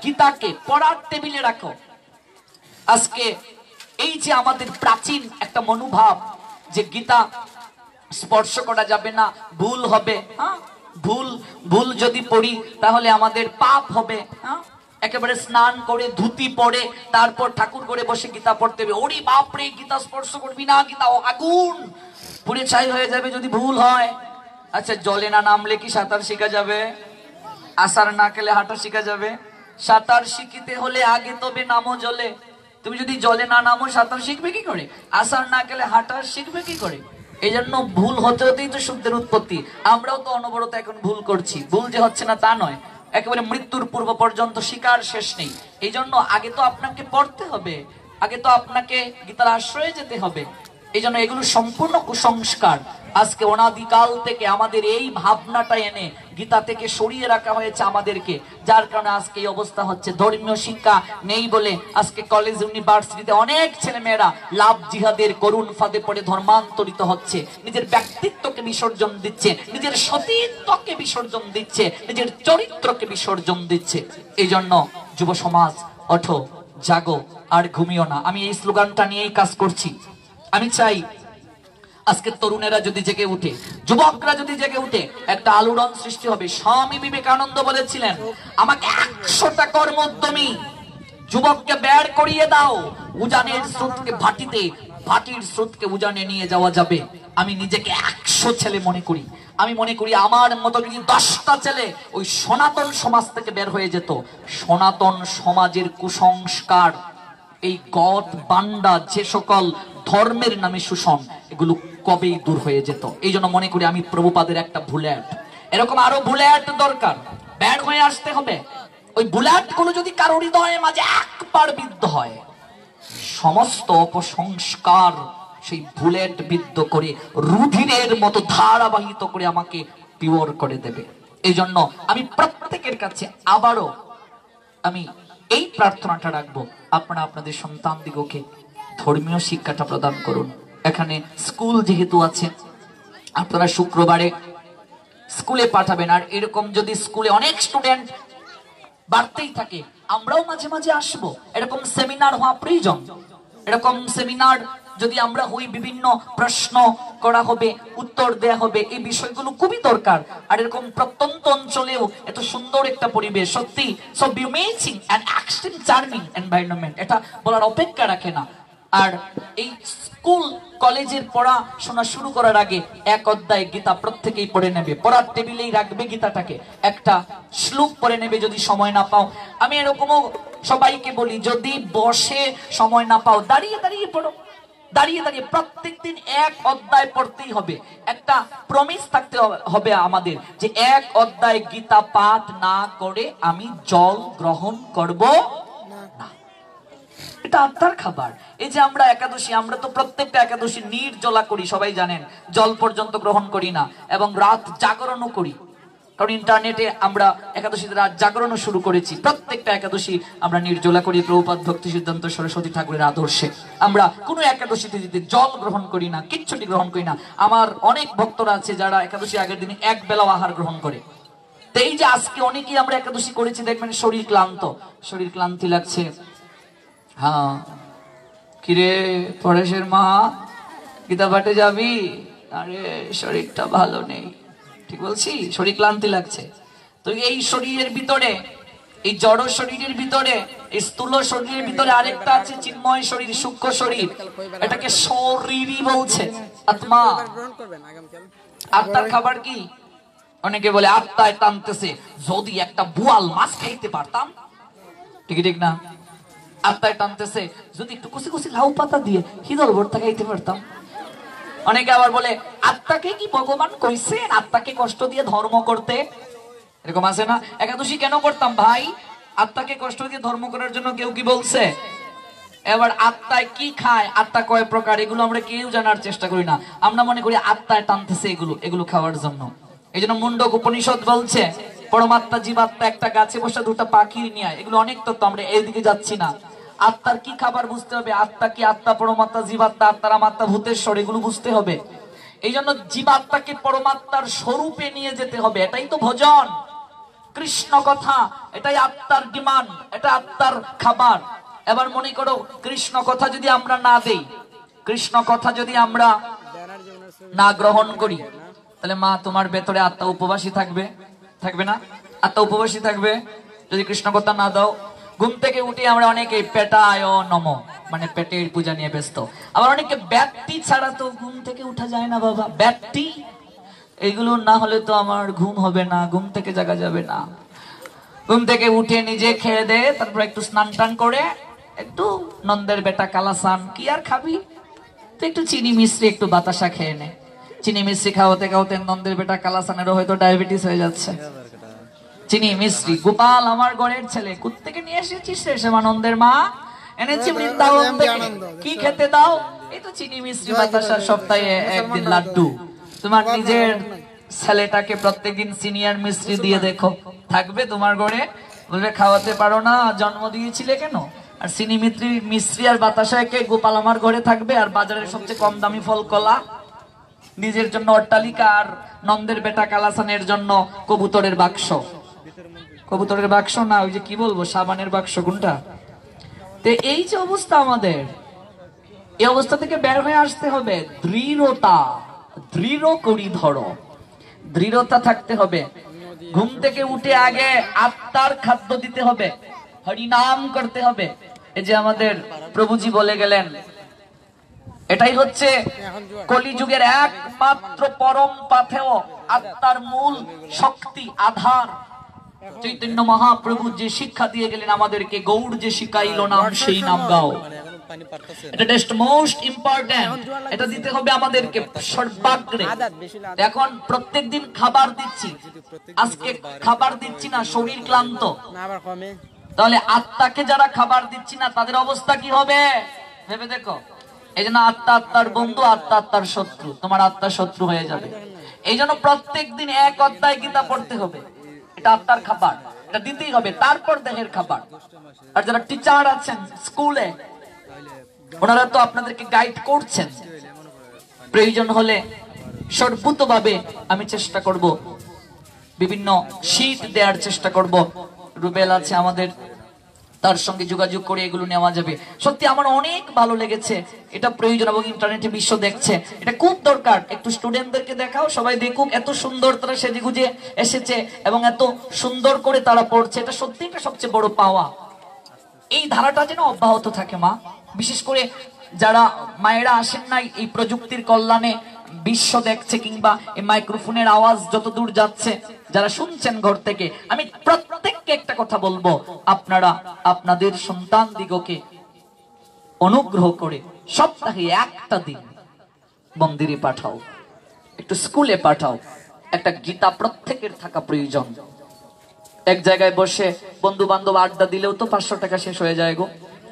গীতাকে পড়ার টেবিলে রাখো। আজকে এই যে আমাদের প্রাচীন একটা মনোভাব যে গীতা স্পর্শ করা যাবে না, ভুল হবে, ভুল যদি পড়ি তাহলে আমাদের পাপ হবে, একেবারে স্নান করে ধুতি পরে তারপর ঠাকুর করে বসে গীতা পড়তে হবে। ওরে বাপরে, গীতা স্পর্শ করবি না, গীতা আগুন পুড়ে ছাই হয়ে যাবে যদি ভুল হয়। আচ্ছা, জলে না নামলে কি সাঁতার শেখা যাবে? আসার না খেলে হাঁটা শেখা যাবে? সাঁতার শিখিতে হলে আগে তবে নামো জলে। তুমি যদি জলে না নামো সাঁতার শিখবে কি করে? আসার না খেলে হাঁটা শিখবে কি করে? এই জন্য ভুল হতে হতেই তো শব্দের উৎপত্তি। আমরাও তো অনবরত এখন ভুল করছি। ভুল যে হচ্ছে না তা নয়, একেবারে মৃত্যুর পূর্ব পর্যন্ত শিকার শেষ নেই। এই জন্য আগে তো আপনাকে পড়তে হবে, আগে তো আপনাকে গীতার আশ্রয়ে যেতে হবে। এই জন্য এগুলো সম্পূর্ণ কুসংস্কার। আজকে অনাদিকাল থেকে আমাদের এই ভাবনাটা এনে গীতা থেকে সরিয়ে রাখা হয়েছে আমাদেরকে, যার কারণে আজকে এই অবস্থা হচ্ছে। ধর্মীয় শিক্ষা নেই বলে আজকে কলেজ ইউনিভার্সিটিতে অনেক ছেলেমেয়েরা লাভ জিহাদের করুণ ফাঁদে পড়ে ধর্মান্তরিত হচ্ছে, নিজের ব্যক্তিত্বকে বিসর্জন দিচ্ছে, নিজের সতীত্বকে বিসর্জন দিচ্ছে, নিজের চরিত্রকে বিসর্জন দিচ্ছে। এই জন্য যুব সমাজ, ওঠো, জাগো, আর ঘুমিও না। আমি এই স্লোগানটা নিয়েই কাজ করছি। আমি চাই আজকের তরুণেরা যদি জেগে উঠে, যুবকরা যদি জেগে উঠে, একটা আলোড়ন সৃষ্টি হবে। স্বামী বিবেকানন্দ বলেছিলেন, আমাকে 100টা কর্মোদ্যমী যুবককে বের করিয়ে দাও, উজানের স্রোতকে ভাটিতে, ভাটির স্রোতকে উজানে নিয়ে যাওয়া যাবে। আমি নিজেকে 100 ছেলে মনে করি। আমি মনে করি আমার মতো যদি 10টা ছেলে ওই সনাতন সমাজ থেকে বের হয়ে যেত, সনাতন সমাজের কুসংস্কার, এই গদ বান্ডা, যে সকল ধর্মের নামে শোষণ, এগুলো কবেই দূর হয়ে যেত। এই জন্য মনে করি আমি প্রভুপাদের একটা বুলেট, এরকম আরো বুলেট দরকার, বের হয়ে আসতে হবে। ওই বুলেট গুলো যদি কারো হৃদয়ে মাঝে একবার বিদ্ধ হয়, সমস্ত অপসংস্কার সেই বুলেট বিদ্ধ করে রুধিরের মতো ধারাবাহিত করে আমাকে পিওর করে দেবে। এই জন্য আমি প্রত্যেকের কাছে আবারও আমি এই প্রার্থনাটা রাখবো, আপনারা আপনাদের সন্তানদিগকে ধর্মীয় শিক্ষাটা প্রদান করুন। এখানে স্কুল যেহেতু আছে, আপনারা শুক্রবারে স্কুলে পাঠাবেন। আর এরকম যদি স্কুলে অনেক স্টুডেন্ট বাড়তেই থাকে, আমরাও মাঝে মাঝে আসবো। এরকম সেমিনার হওয়া প্রয়োজন। এরকম সেমিনার যদি আমরা হই, বিভিন্ন প্রশ্ন করা হবে, উত্তর দেয়া হবে, এই বিষয়গুলো খুবই দরকার। আর এরকম প্রত্যন্ত অঞ্চলেও এত সুন্দর একটা পরিবেশ, সত্যি so bemusing and extreme charming environment, এটা বলার অপেক্ষা রাখে না। আর এই স্কুল কলেজের পড়াশোনা শুরু করার আগে 1 অধ্যায় গীতা প্রত্যেকেই পড়ে নেবে, পড়ার টেবিলেই রাখবে গীতাটাকে, একটা শ্লোক পড়ে নেবে যদি সময় না পাও। আমি এরকমও সবাইকে বলি, যদি বসে সময় না পাও, দাঁড়িয়ে দাঁড়িয়ে পড়ো, দাঁড়িয়ে দাঁড়িয়ে প্রত্যেকদিন 1 অধ্যায় পড়তেই হবে। একটা প্রমিস থাকতে হবে আমাদের যে 1 অধ্যায় গীতা পাঠ না করে আমি জল গ্রহণ করব না। এটা আত্মার খাবার। এই যে আমরা একাদশী, আমরা তো প্রত্যেকটা একাদশী নির্জলা করি, সবাই জানেন, জল পর্যন্ত গ্রহণ করি না, এবং রাত জাগরণও করি। কারণ ইন্টারনেটে আমরা একাদশীতে রাত জাগরণও শুরু করেছি। প্রত্যেকটা একাদশী আমরা নির্জলা করি প্রভুপাদ ভক্তি সিদ্ধান্ত সরস্বতী ঠাকুরের আদর্শে। আমরা কোনো একাদশীতে যদি জল গ্রহণ করি না, কিচ্ছুটি গ্রহণ করি না। আমার অনেক ভক্তরা আছে যারা একাদশী আগের দিনে 1 বেলা আহার গ্রহণ করে। তো এই যে আজকে অনেকেই আমরা একাদশী করেছি, দেখবেন শরীর ক্লান্ত, শরীর ক্লান্তি লাগছে। হ্যাঁ, কিরে পরেশের মা, গীতা পাঠে যাবি? আরে শরীরটা ভালো নেই। ঠিক বলছি, শরীর ক্লান্তি লাগছে। তো এই শরীরের ভিতরে, এই জড় শরীরের ভিতরে, এই স্থূল শরীরের ভিতরে আরেকটা আছে চিন্ময় শরীর, সূক্ষ্ম শরীর। এটাকে শরীরই বলছে, আত্মা। আত্মার খাবার কি? অনেকে বলে আত্মায় টানতেছে, যদি একটা বোয়াল মাছ খাইতে পারতাম ঠিক ঠিক না? আত্মায় টানতেছে, যদি একটু কুচি কুচি লাউ পাতা দিয়ে হিদল ভর্তা খাইতে পারতাম। অনেকে আবার বলে আত্মাকে কি ভগবান কইছেন আত্মাকে কষ্ট দিয়ে ধর্ম করতে? এরকম আছে না? একাদশী কেন করতাম ভাই? আত্মাকে কষ্ট দিয়ে ধর্ম করার জন্য কেউ কি বলছে? এবার আত্মায় কি খায়, আত্মা কয় প্রকার, এগুলো আমরা কেউ জানার চেষ্টা করি না। আমরা মনে করি আত্মায় টানতেছে এগুলো খাওয়ার জন্য। এই জন্য মুন্ডক উপনিষদ বলছে পরমাত্মা জীবাত্মা একটা গাছে বসে দুটা পাখি নিয়ে। এগুলো অনেক তত্ত্ব, আমরা এইদিকে যাচ্ছি না। আত্মার কি খাবার বুঝতে হবে, আত্মা কি, আত্মা পরমাত্মা জীবাত্মা, আত্মার মাত্মা ভূতেশ্বর, এগুলো বুঝতে হবে। এই জন্য জীবাত্মাকে পরমাত্মার স্বরূপে নিয়ে যেতে হবে। এটাই তো ভজন, কৃষ্ণ কথা, এটাই আত্মার ডিমান্ড, এটা আত্মার খাবার। এবার মনে করো কৃষ্ণ কথা যদি আমরা না দেই, কৃষ্ণ কথা যদি আমরা না গ্রহণ করি, তাহলে মা তোমার ভেতরে আত্মা উপবাসী থাকবে? থাকবে না? আত্মা উপবাসী থাকবে যদি কৃষ্ণ কথা না দাও। ঘুম থেকে উঠে আমরা অনেকে পেটায় নম, মানে পেটের পূজা নিয়ে ব্যস্ত। আবার অনেকে ব্যাপ্তি ছাড়া তো ঘুম থেকে উঠা যায় না বাবা। ব্যাপ্তি এগুলো না হলে তো আমার ঘুম হবে না, ঘুম থেকে জাগা যাবে না। ঘুম থেকে উঠে নিজে খেয়ে দে, তারপর একটু স্নান টান করে একটু নন্দের বেটা কালাসান, কি আর খাবি তো একটু চিনি মিশ্রি একটু বাতাসা খেয়ে নে। চিনি মিশ্রি খাওয়াতে খাওয়াতে নন্দের বেটা কালাসানেরও হয়তো ডায়াবেটিস হয়ে যাচ্ছে। চিনি মিশ্রি, গোপাল আমার ঘরের ছেলে, কোত্থেকে নিয়ে এসেছিস রে শ্যামানন্দের মা? এনেছি বৃন্দাবন থেকে, কি খেতে দাও? এই তো চিনি মিশ্রি বাতাসা, সপ্তাহে একদিন লাড্ডু। তোমার নিজের ছেলেটাকে প্রত্যেকদিন সিনিয়র মিশ্রি দিয়ে দেখো, থাকবে তোমার ঘরে? বলবে খাওয়াতে পারো না, জন্ম দিয়েছিলে কেন? আর চিনি মিশ্রি আর বাতাসা একে গোপাল আমার ঘরে থাকবে, আর বাজারের সবচেয়ে কম দামি ফল কলা, নিজের জন্য অট্টালিকা, আর নন্দের বেটা কালাসানের জন্য কবুতরের বাক্স। কবুতরের বাক্স না, ওই যে কি বলবো, সাবানের বাক্স কোনটা? তো এই যে অবস্থা আমাদের, এই অবস্থা থেকে বের হয়ে আসতে হবে। দৃঢ়তা, দৃঢ় করি ধরো, দৃঢ়তা থাকতে হবে। ঘুম থেকে উঠে আগে আত্মার খাদ্য দিতে হবে, হরিনাম করতে হবে। এই যে আমাদের প্রভুজি বলে গেলেন, এটাই হচ্ছে কলিযুগের একমাত্র পরম পাথেয়, আত্মার মূল শক্তি, আধার। চৈতন্য মহাপ্রভু যে শিক্ষা দিয়ে গেলেন আমাদেরকে, গৌড় যে শিখাইল নাম সেই নাম গাও, এটা মোস্ট ইম্পর্টেন্ট। এটা দিতে হবে আমাদেরকে সর্বাগ্রে। এখন প্রত্যেকদিন খাবার দিচ্ছি, আজকে খাবার দিচ্ছি না, শরীর ক্লান্ত, তাহলে আত্মাকে যারা খাবার দিচ্ছি না তাদের অবস্থা কি হবে ভেবে দেখো। এই জন্য আত্মা আত্মার বন্ধু, আত্মা আত্মার শত্রু, তোমার আত্মা শত্রু হয়ে যাবে। এই জন্য প্রত্যেকদিন এক অধ্যায় গীতা পড়তে হবে, এটা আত্মার খাবার, এটা দিতেই হবে। তারপর দেহের খাবার। আর যারা টিচার আছেন স্কুলে, ওনারা তো আপনাদেরকে গাইড করছেন, প্রয়োজন হলে সর্বতভাবে আমি চেষ্টা করব, বিভিন্ন শীট দেওয়ার চেষ্টা করব। রুবেল আছে আমাদের, তার সঙ্গে যোগাযোগ করে এগুলো নেওয়া যাবে। সত্যি আমার অনেক ভালো লেগেছে, এটা প্রয়োজন, এবং ইন্টারনেটে বিশ্ব দেখছে, এটা খুব দরকার। একটু স্টুডেন্টদেরকে দেখাও, সবাই দেখুক এত সুন্দর তারা সেজে গুজে এসেছে এবং এত সুন্দর করে তারা পড়ছে। এটা সত্যি একটা সবচেয়ে বড় পাওয়া। এই ধারাটা যেন অব্যাহত থাকে মা, বিশেষ করে যারা মায়েরা আসেন নাই এই প্রযুক্তির কল্যাণে, বিশ্ব দেখছে কিংবা এই মাইক্রোফোনের আওয়াজ যত দূর যাচ্ছে, যারা শুনছেন ঘর থেকে, আমি প্রত্যেককে একটা কথা বলবো, আপনারা আপনাদের সন্তান দিগকে অনুগ্রহ করে সপ্তাহে একটা দিন মন্দিরে পাঠাও, একটু স্কুলে পাঠাও। একটা গীতা প্রত্যেকের থাকা প্রয়োজন। এক জায়গায় বসে বন্ধু বান্ধব আড্ডা দিলেও তো 500 টাকা শেষ হয়ে যায় গো।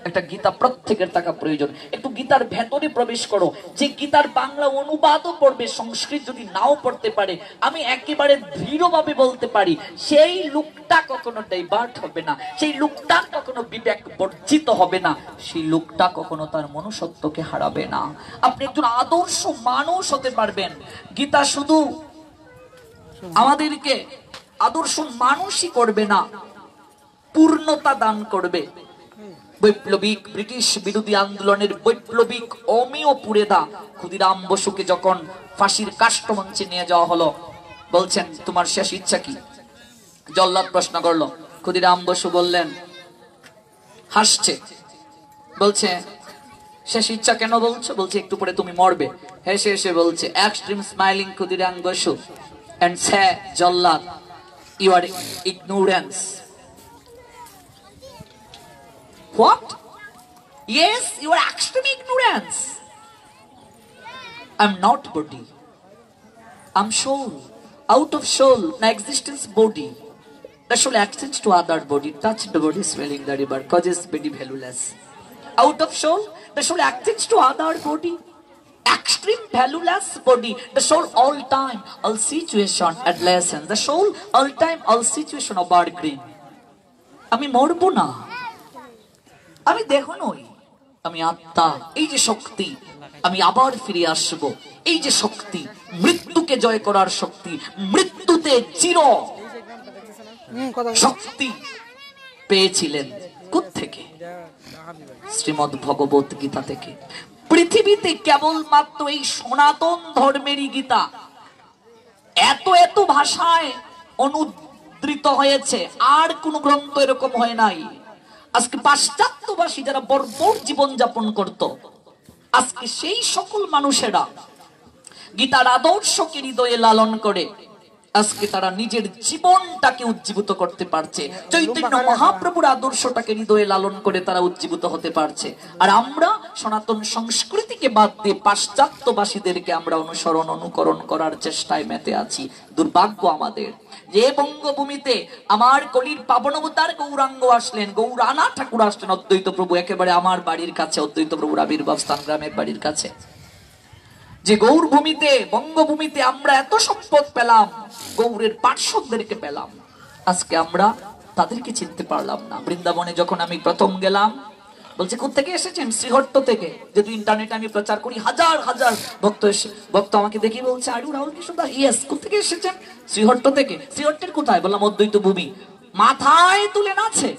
একটা গীতা প্রত্যেকের টাকা প্রয়োজন। একটু গীতার ভেতরে প্রবেশ করো, যে গীতার বাংলা অনুবাদও পড়বে, সংস্কৃত যদি নাও পড়তে পারে, আমি একেবারে দৃঢ়ভাবে বলতে পারি সেই লোকটা কখনো ডাইভার্ট হবে না, সেই লোকটা কখনো বিবেক বর্জিত হবে না, সেই লোকটা কখনো তার মনুষ্যত্বকে হারাবে না। আপনি একজন আদর্শ মানুষ হতে পারবেন। গীতা শুধু আমাদেরকে আদর্শ মানুষই করবে না, পূর্ণতা দান করবে। বৈপ্লবিক ব্রিটিশ বিরোধী আন্দোলনের বৈপ্লবিক অমিয় পুরেদা ক্ষুদিরাম বসুকে যখন ফাঁসির কাষ্ঠমঞ্চে নিয়ে যাওয়া হলো, বলছেন তোমার শেষ ইচ্ছা কি? জল্লাদ প্রশ্ন করলো, ক্ষুদিরাম বসু বললেন, হাসছে, বলছে শেষ ইচ্ছা কেন বলছো? বলছে একটু পরে তুমি মরবে। হেসে হেসে বলছে, extreme smiling Khudiram Bose and say Jallad, you are ignorance. What? Yes, you are extreme ignorance. I'm not body. I'm soul. Out of soul, no existence body. The soul access to other body, touch the body, smelling the river, causes body valueless. Out of soul, the soul access to other body. Extreme valueless body. The soul all time, all situation, adolescence. The soul all time, all situation of our green. আমি মরবো না, আমি দেহ নই, আমি আত্মা। এই যে শক্তি, আমি আবার ফিরে আসব, এই যে শক্তি, মৃত্যুকে জয় করার শক্তি, মৃত্যুতে চির শক্তি পেয়েছিলেন কোত্থেকে? শ্রীমদ্ ভগবত গীতা থেকে। পৃথিবীতে কেবলমাত্র এই সনাতন ধর্মেরই গীতা এত এত ভাষায় অনুদ্ধৃত হয়েছে, আর কোন গ্রন্থ এরকম হয় নাই। আজকে পাশ্চাত্যবাসী যারা বর্বর জীবন যাপন করত, আজকে সেই সকল মানুষেরা গীতার আদর্শকে হৃদয়ে লালন করে আজকে তারা নিজের জীবনটাকে উজ্জীবিত করতে পারছে। চৈতন্য মহাপ্রভুর আদর্শটাকে হৃদয়ে লালন করে তারা উজ্জীবিত হতে পারছে। আর আমরা সনাতন সংস্কৃতিকে বাদ দিয়ে পাশ্চাত্যবাসীদেরকে আমরা অনুসরণ অনুকরণ করার চেষ্টায় মেতে আছি। দুর্ভাগ্য আমাদের যে বঙ্গভূমিতে আমার কলির পাবন অবতার গৌরাঙ্গ আসলেন, গৌরানা ঠাকুর আসলেন, অদ্বৈত প্রভু একেবারে আমার বাড়ির কাছে, অদ্বৈত প্রভুর আবির্ভাব স্থান গ্রামের বাড়ির কাছে। যে গৌর ভূমিতে, বঙ্গভূমিতে আমরা এত সম্পদ পেলাম, গৌরের পার্শ্বদেরকে পেলাম, আজকে আমরা তাদেরকে চিনতে পারলাম না। বৃন্দাবনে যখন আমি প্রথম গেলাম, বলছে কোত্থেকে এসেছেন? শ্রীহট্ট থেকে। যেহেতু ইন্টারনেটে আমি প্রচার করি, হাজার হাজার ভক্ত আমাকে দেখি বলছে, আরে রাহুল কৃষ্ণ দাস, ইয়েস। কোত্থেকে এসেছেন? শ্রীহট্ট থেকে। শ্রীহট্টের কোথায়? বললাম অদ্বৈত ভূমি। মাথায় তুলে নাচে।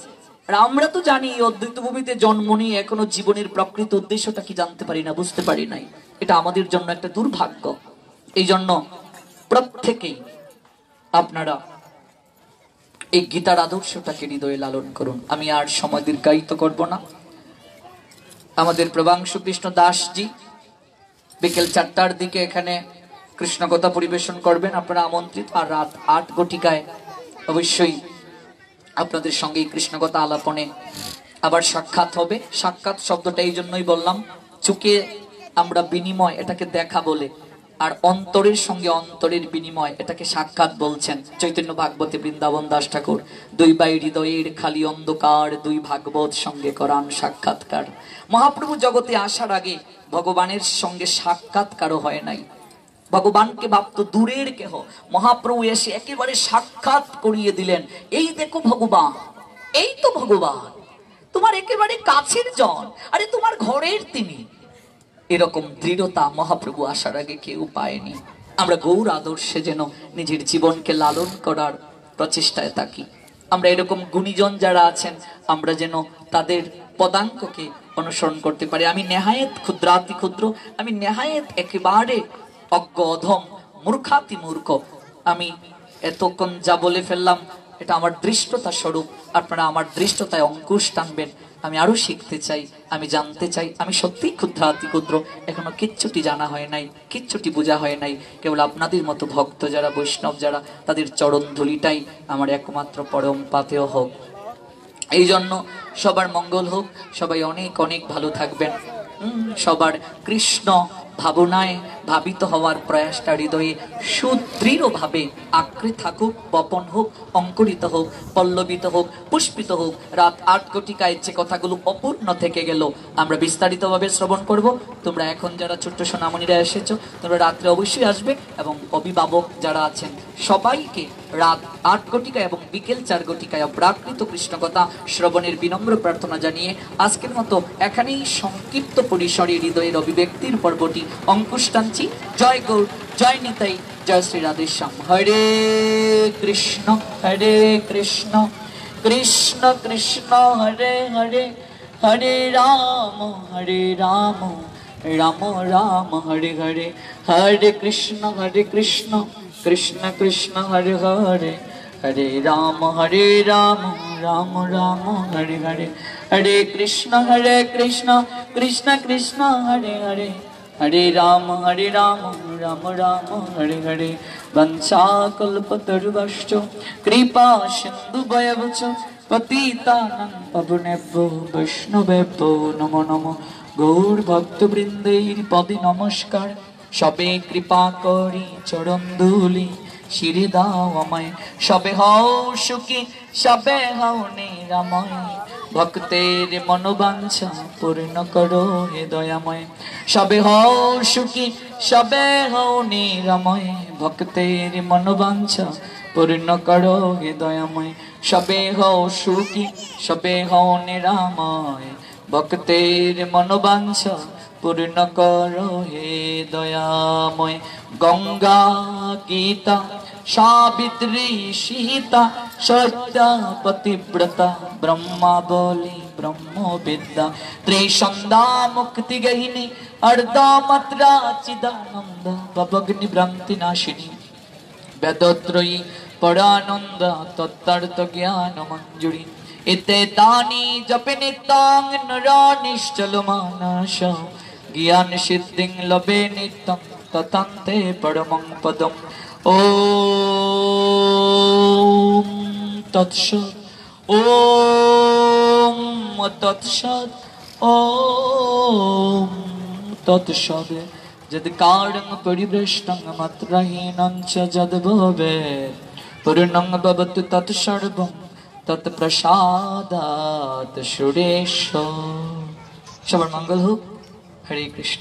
আর আমরা তো জানি অদ্বৈত ভূমিতে জন্ম নিয়ে এখনো জীবনের প্রকৃত উদ্দেশ্যটা কি জানতে পারি না, বুঝতে পারি নাই। এটা আমাদের জন্য একটা দুর্ভাগ্য। এই জন্য প্রত্যেকেই আপনারা এই গীতার আদর্শটাকে হৃদয়ে লালন করুন। আমি আর সময় দীর্ঘায়িত করব না। আমাদের প্রভাংশু কৃষ্ণ দাসজি বিকেল 4টার দিকে এখানে কৃষ্ণ কথা পরিবেশন করবেন, আপনারা আমন্ত্রিত। আর রাত 8 ঘটিকায় অবশ্যই আপনাদের সঙ্গে কৃষ্ণ কথা আলাপনে আবার সাক্ষাৎ হবে। সাক্ষাৎ শব্দটা এই জন্যই বললাম, চুকে আমরা বিনিময় এটাকে দেখা বলে, আর অন্তরের সঙ্গে অন্তরের বিনিময় এটাকে সাক্ষাৎ বলছেন। চৈতন্য ভাগবতে বৃন্দাবন দাস ঠাকুর, দুই বাই হৃদয়ের খালি অন্ধকার, দুই ভাগবত সঙ্গে করান সাক্ষাৎকার। মহাপ্রভু জগতে আসার আগে ভগবানের সঙ্গে সাক্ষাৎকারও হয় নাই। ভগবানকে ভাবত দূরের কেহ, মহাপ্রভু এসে একেবারে সাক্ষাৎ করিয়ে দিলেন। এই দেখো ভগবান, এই তো ভগবান, তোমার একেবারে কাছের জন, আরে তোমার ঘরের তিনি। এরকম দৃঢ়তা মহাপ্রভু আসার আগে কেউ পায়নি। আমরা গৌর আদর্শে যেন নিজের জীবনকে লালন করার প্রচেষ্টায় থাকি। আমরা এরকম গুণীজন যারা আছেন, আমরা যেন তাদের পদাঙ্ককে অনুসরণ করতে পারি। আমি নেহায়েত ক্ষুদ্রাতি ক্ষুদ্র, আমি নেহায়েত একেবারে অজ্ঞ অধম, মূর্খাতি মূর্খ। আমি এতক্ষণ যা বলে ফেললাম এটা আমার দৃষ্টতা স্বরূপ। আপনারা আমার দৃষ্টতায় অঙ্কুশ টানবেন। আমি আরো শিখতে চাই, আমি জানতে চাই। আমি সত্যিই ক্ষুদ্রাতি ক্ষুদ্র, এখনো কিচ্ছুটি জানা হয় নাই, কিচ্ছুটি বোঝা হয় নাই। কেবল আপনাদের মতো ভক্ত যারা, বৈষ্ণব যারা, তাদের চরণ ধুলিটাই আমার একমাত্র পরম পাথেয় হোক। এই জন্য সবার মঙ্গল হোক, সবাই অনেক অনেক ভালো থাকবেন। সবার কৃষ্ণ ভাবনায় ভাবিত হওয়ার প্রয়াসটা হৃদয়ে সুদৃঢ়ভাবে আঁকড়ে থাকুক, বপন হোক, অঙ্কুরিত হোক, পল্লবিত হোক, পুষ্পিত হোক। রাত 8 ঘটিকায় যে কথাগুলো অপূর্ণ থেকে গেল আমরা বিস্তারিতভাবে শ্রবণ করব। তোমরা এখন যারা ছোট্ট সোনামণিরা এসেছো, তোমরা রাত্রে অবশ্যই আসবে, এবং অভিভাবক যারা আছেন সবাইকে রাত 8 ঘটিকায় এবং বিকেল 4 ঘটিকায় অপ্রাকৃত কৃষ্ণ কথা শ্রবণের বিনম্র প্রার্থনা জানিয়ে আজকের মতো এখানেই সংক্ষিপ্ত পরিসরে হৃদয়ের অভিব্যক্তির পর্বটি অঙ্কুশ টানছি। জয় গৌর, জয় নিতাই, জয় শ্রী রাধেশ্যাম। হরে কৃষ্ণ কৃষ্ণ কৃষ্ণ হরে হরে, হরে রাম রাম রাম হরে হরে, হরে কৃষ্ণ কৃষ্ণ কৃষ্ণ হরে হরে, হরে রাম রাম রাম হরে হরে, হরে কৃষ্ণ কৃষ্ণ কৃষ্ণ হরে হরে, হরে রাম রাম রাম হরে হরে। বংশাকল্পতরুভ্যশ্চ কৃপা সিন্ধু ভয়বচ পতিতানাং পাবনেভ্যো বৈষ্ণবেভ্যো নমো নমো। গৌর ভক্তবৃন্দের পদে নমস্কার, সবে কৃপা করি চরণ ধুলি শিরে দাও আমায়। সবে হও সুখী, সবে হও নিরাময়, ভক্তের মনোবাঞ্ছা পূর্ণ করো হে দয়াময়। সবে হও সুখী, সবে হও নিরাময়, ভক্তের মনোবাঞ্ছা পূর্ণ করো হে দয়াময়। সবে হও সুখী, সবে হও নিরাময়, ভক্তের মনোবাঞ্ছা পূর্ণ করো হে দয়াময়। গঙ্গা গীতা সাবিত্রী সীতা সত্যা পতিব্রতা ব্রহ্মা বলি ব্রহ্মবিদ্যা ত্রিসন্ধ্যা মুক্তি গহিনী अर्धा मात्रा चिदानंद भवग्नि भ्रांति नाशिनी वेदत्रयी परानंद तत्तर्थ ज्ञान मंजुरी इते तानि जपे नित्यां नरा निश्चल मानस ज्ञान सिद्धिं लभे नित्यं ततन्ते परमं पदम् ओम तत्सत् ओम तत्सत् ओम तत्सत् यद्कारं परिभ्रष्टं मात्रहीनं च यद्भवेत् पूर्णं भवतु तत्सर्वं तत्प्रसादात् सुरेश। সবার মঙ্গল হোক। হরে কৃষ্ণ।